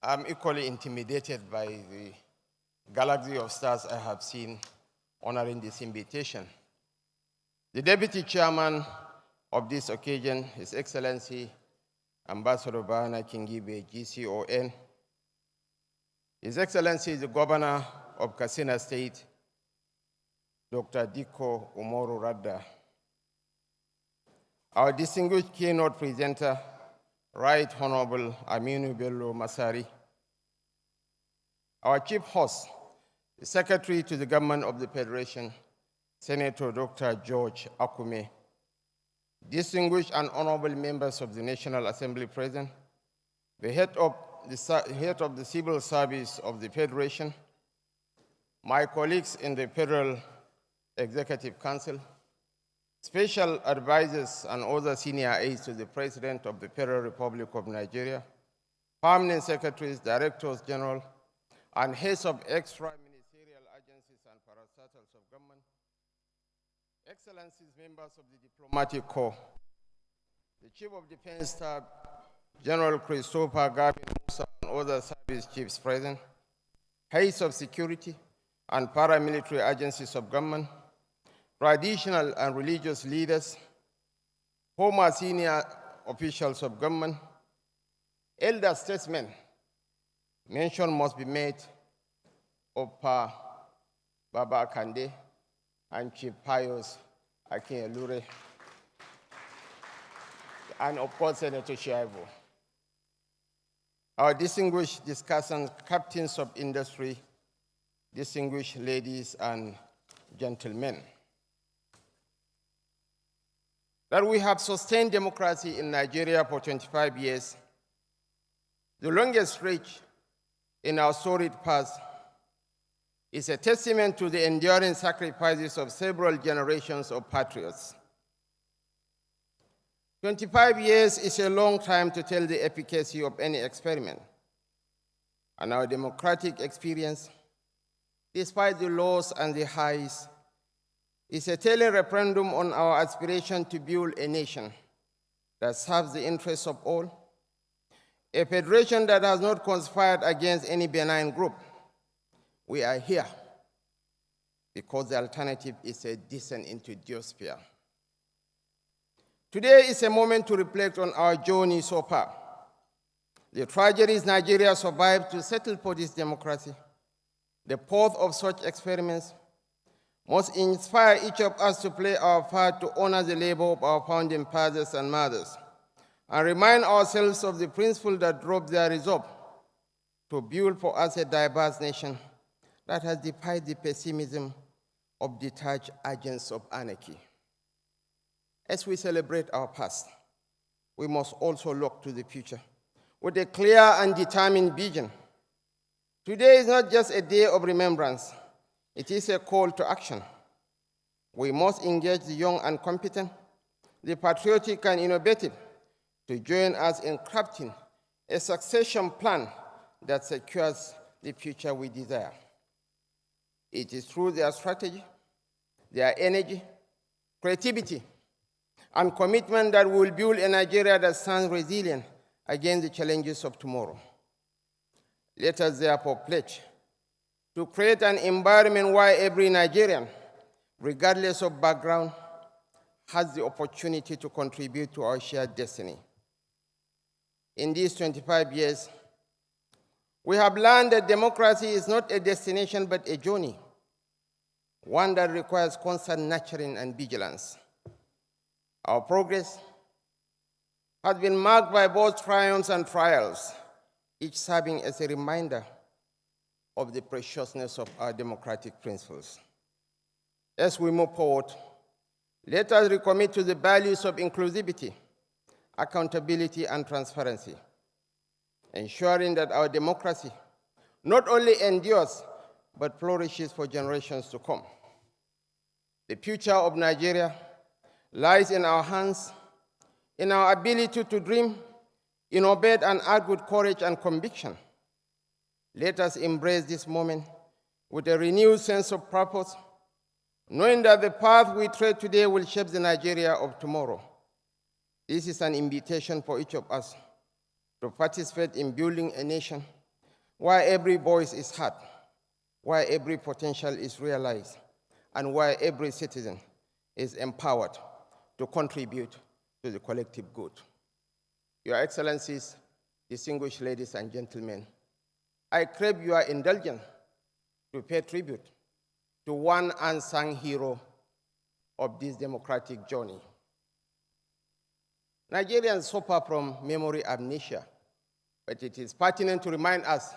I'm equally intimidated by the galaxy of stars I have seen honoring this invitation. The Deputy Chairman of this occasion, His Excellency Ambassador Bahana Kingibe, GCON, His Excellency the Governor of Katsina State, Dr. Dikko Umaru Radda, our distinguished keynote presenter, Right Honorable Aminu Bello Masari, our chief host, the Secretary to the Government of the Federation, Senator Dr. George Akume, distinguished and honorable members of the National Assembly present, the head of the Civil Service of the Federation, my colleagues in the Federal Executive Council, special advisors and other senior aides to the President of the Federal Republic of Nigeria, permanent secretaries, directors general, and heads of extra-ministerial agencies and parastatals of government, Excellencies, members of the Diplomatic Corps, the Chief of Defense Staff, General Christopher Gavin Musa, and other service chiefs present, heads of security and paramilitary agencies of government, traditional and religious leaders, former senior officials of government, elder statesmen. Mention must be made of Pa Baba Kande and Chief Pius Akin-Elure, and of course, Senator Shaibu. Our distinguished discussants, captains of industry, distinguished ladies and gentlemen. That we have sustained democracy in Nigeria for 25 years, the longest stretch in our storied past, is a testament to the enduring sacrifices of several generations of patriots. 25 years is a long time to tell the efficacy of any experiment. And our democratic experience, despite the lows and the highs, is a telling referendum on our aspiration to build a nation that serves the interests of all, a federation that has not conspired against any benign group. We are here because the alternative is a descent into diosphere. Today is a moment to reflect on our journey so far. The tragedies Nigeria survived to settle for this democracy, the path of such experiments, must inspire each of us to play our part to honor the labor of our founding fathers and mothers, and remind ourselves of the principle that drove their resolve to build for us a diverse nation that has defied the pessimism of detached agents of anarchy. As we celebrate our past, we must also look to the future with a clear and determined vision. Today is not just a day of remembrance, it is a call to action. We must engage the young and competent, the patriotic and innovative, to join us in crafting a succession plan that secures the future we desire. It is through their strategy, their energy, creativity, and commitment that we will build a Nigeria that stands resilient against the challenges of tomorrow. Let us therefore pledge to create an environment where every Nigerian, regardless of background, has the opportunity to contribute to our shared destiny. In these 25 years, we have learned that democracy is not a destination but a journey, one that requires constant nurturing and vigilance. Our progress has been marked by both triumphs and trials, each serving as a reminder of the preciousness of our democratic principles. As we move forward, let us recommit to the values of inclusivity, accountability, and transparency, ensuring that our democracy not only endures, but flourishes for generations to come. The future of Nigeria lies in our hands, in our ability to dream, innovate, and act with courage and conviction. Let us embrace this moment with a renewed sense of purpose, knowing that the path we tread today will shape the Nigeria of tomorrow. This is an invitation for each of us to participate in building a nation where every voice is heard, where every potential is realized, and where every citizen is empowered to contribute to the collective good. Your Excellencies, distinguished ladies and gentlemen, I crave your indulgence to pay tribute to one unsung hero of this democratic journey. Nigerians suffer from memory amnesia, but it is pertinent to remind us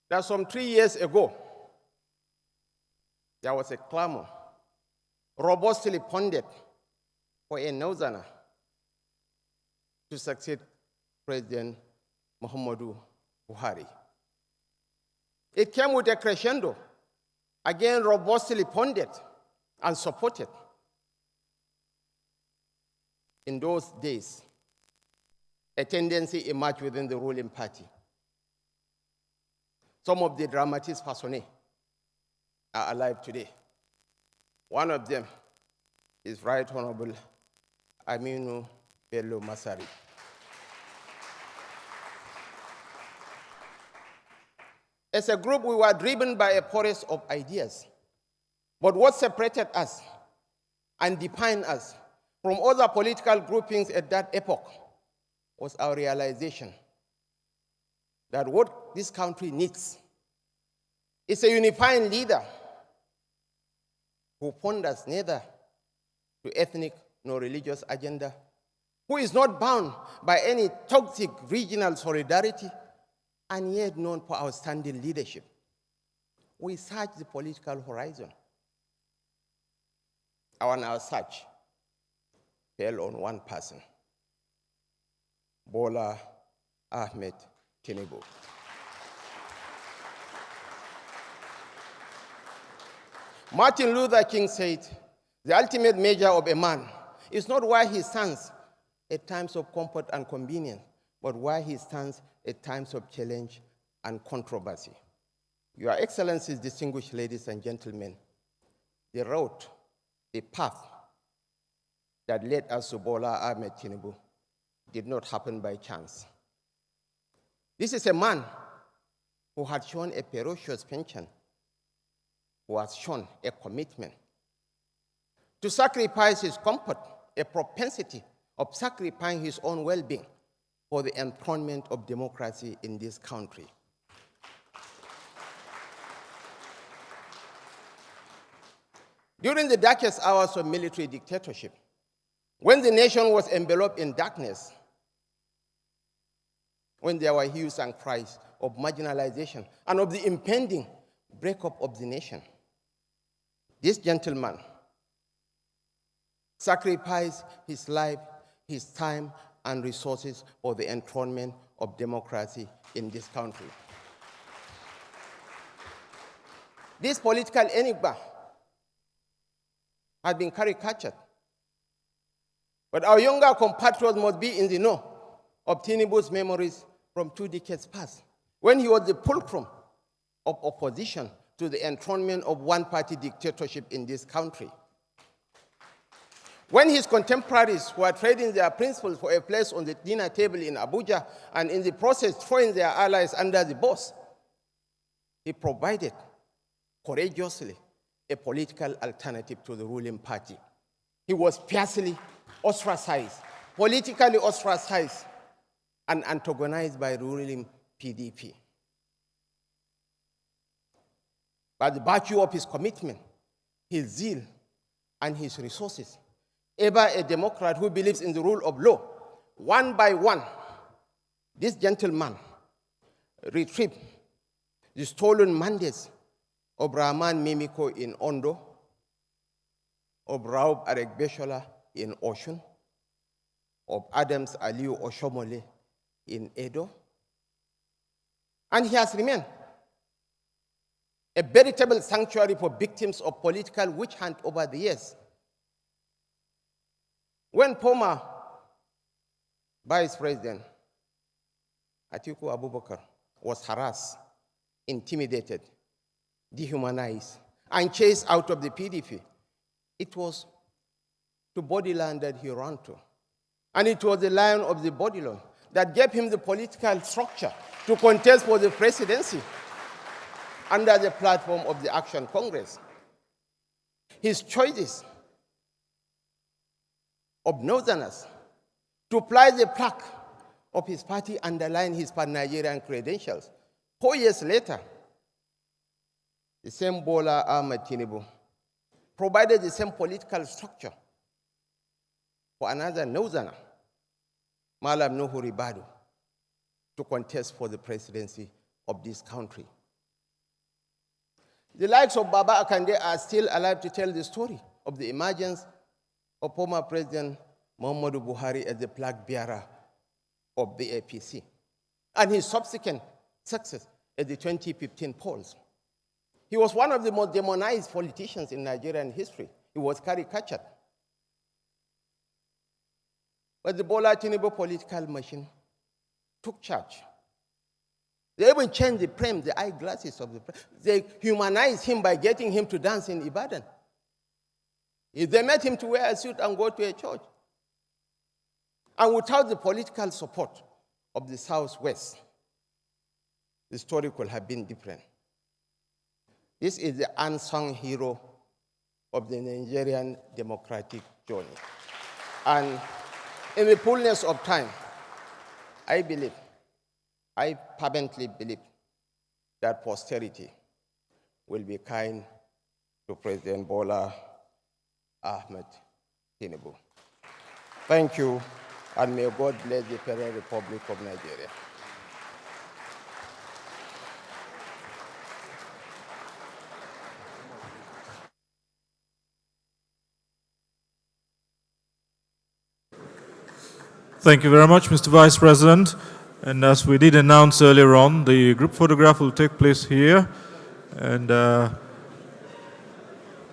that some 3 years ago, there was a clamor robustly funded for a northerner to succeed President Muhammadu Buhari. It came with a crescendo, again robustly funded and supported. In those days, a tendency emerged within the ruling party. Some of the dramatis personae are alive today. One of them is Right Honorable Aminu Bello Masari. As a group, we were driven by a forest of ideas. But what separated us and defined us from other political groupings at that epoch was our realization that what this country needs is a unifying leader who ponders neither to ethnic nor religious agenda, who is not bound by any toxic regional solidarity, and yet known for outstanding leadership. We searched the political horizon. Our search fell on one person, Bola Ahmed Tinubu. Martin Luther King said, the ultimate measure of a man is not where he stands at times of comfort and convenience, but where he stands at times of challenge and controversy. Your Excellencies, distinguished ladies and gentlemen, the road, the path that led us to Bola Ahmed Tinubu did not happen by chance. This is a man who had shown a ferocious penchant who has shown a commitment to sacrifice his comfort, a propensity of sacrificing his own well-being for the enthronement of democracy in this country. During the darkest hours of military dictatorship, when the nation was enveloped in darkness, when there were hues and cries of marginalization and of the impending breakup of the nation, this gentleman sacrificed his life, his time, and resources for the enthronement of democracy in this country. This political enigma has been caricatured, but our younger compatriots must be in the know of Tinubu's memories from 2 decades past, when he was the fulcrum of opposition to the enthronement of one-party dictatorship in this country. When his contemporaries were trading their principles for a place on the dinner table in Abuja and in the process throwing their allies under the bus, he provided courageously a political alternative to the ruling party. He was fiercely ostracized, politically ostracized, and antagonized by ruling PDP. By the virtue of his commitment, his zeal, and his resources, ever a Democrat who believes in the rule of law, one by one, this gentleman retrieved the stolen mandates of Rahman Mimiko in Ondo, of Raub Aregbeshola in Oshun, of Adams Aliu Oshomole in Edo, and he has remained a veritable sanctuary for victims of political witch hunt over the years. When former Vice President Atiku Abubakar was harassed, intimidated, dehumanized, and chased out of the PDP, it was to Bodyland that he ran to. And it was the lion of the Bodyland that gave him the political structure to contest for the presidency under the platform of the Action Congress. His choices of Northerners to fly the plaque of his party underline his pan-Nigerian credentials. 4 years later, the same Bola Ahmed Tinubu provided the same political structure for another Northerner, Malam Nuhu Ribadu, to contest for the presidency of this country. The likes of Baba Akande are still alive to tell the story of the emergence of former President Muhammadu Buhari as the flag bearer of the APC, and his subsequent success at the 2015 polls. He was one of the most demonized politicians in Nigerian history. He was caricatured. But the Bola Tinubu political machine took charge. They even changed the frame, the eyeglasses of the frame. They humanized him by getting him to dance in Ibadan. If they made him to wear a suit and go to a church. And without the political support of the Southwest, the story could have been different. This is the unsung hero of the Nigerian democratic journey. And in the fullness of time, I fervently believe that posterity will be kind to President Bola Ahmed Tinubu. Thank you, and may God bless the Federal Republic of Nigeria. Thank you very much, Mr. Vice President. And as we did announce earlier on, the group photograph will take place here. And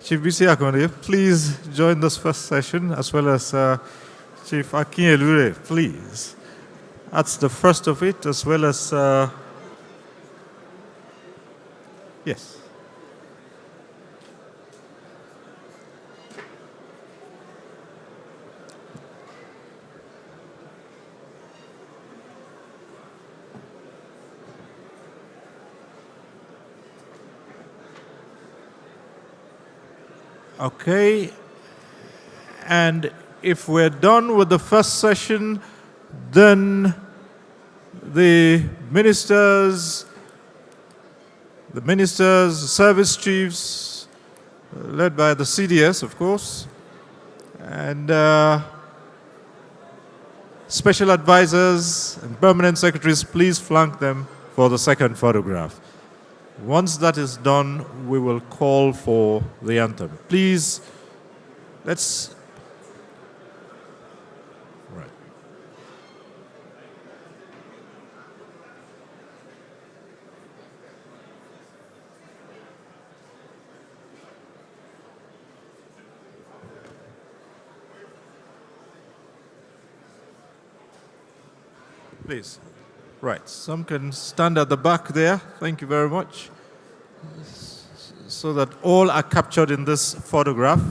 Chief BC Akonde, please join this first session, as well as Chief Akin Elure, please. That's the first of it, as well as, yes. Okay. And if we're done with the first session, then the ministers, service chiefs, led by the CDS, of course, and special advisors and permanent secretaries, please flank them for the second photograph. Once that is done, we will call for the anthem. Please, let's... Right. Please. Right, some can stand at the back there. Thank you very much. So that all are captured in this photograph.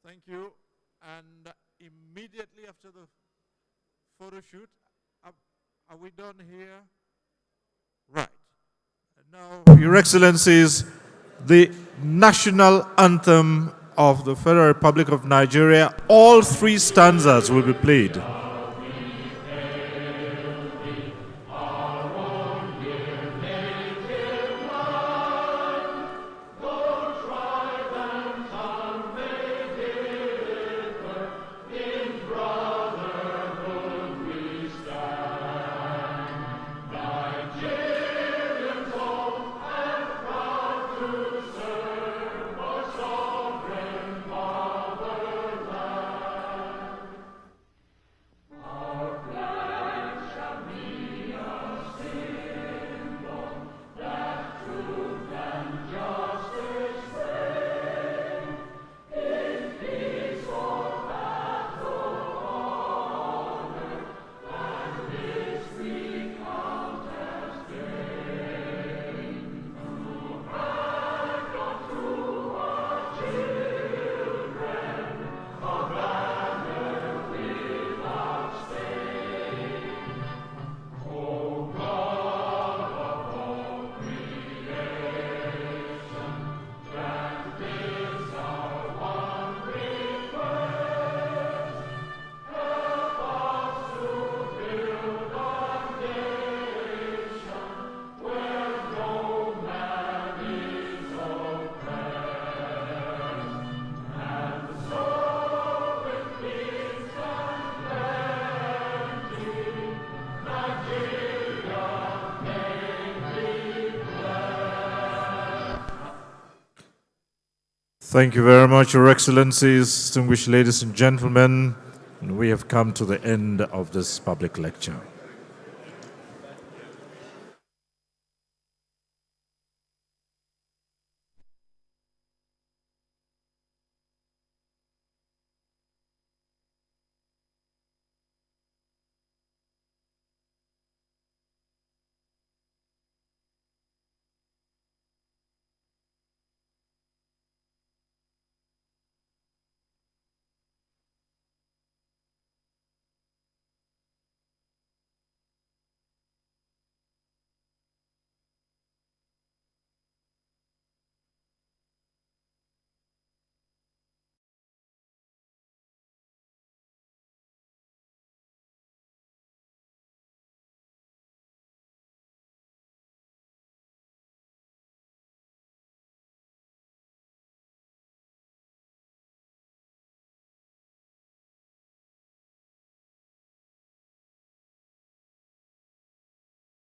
Thank you. And immediately after the photo shoot, are we done here? Right. And now, Your Excellencies, the national anthem of the Federal Republic of Nigeria, all three stanzas will be played. Thank you very much, Your Excellencies, distinguished ladies and gentlemen. We have come to the end of this public lecture.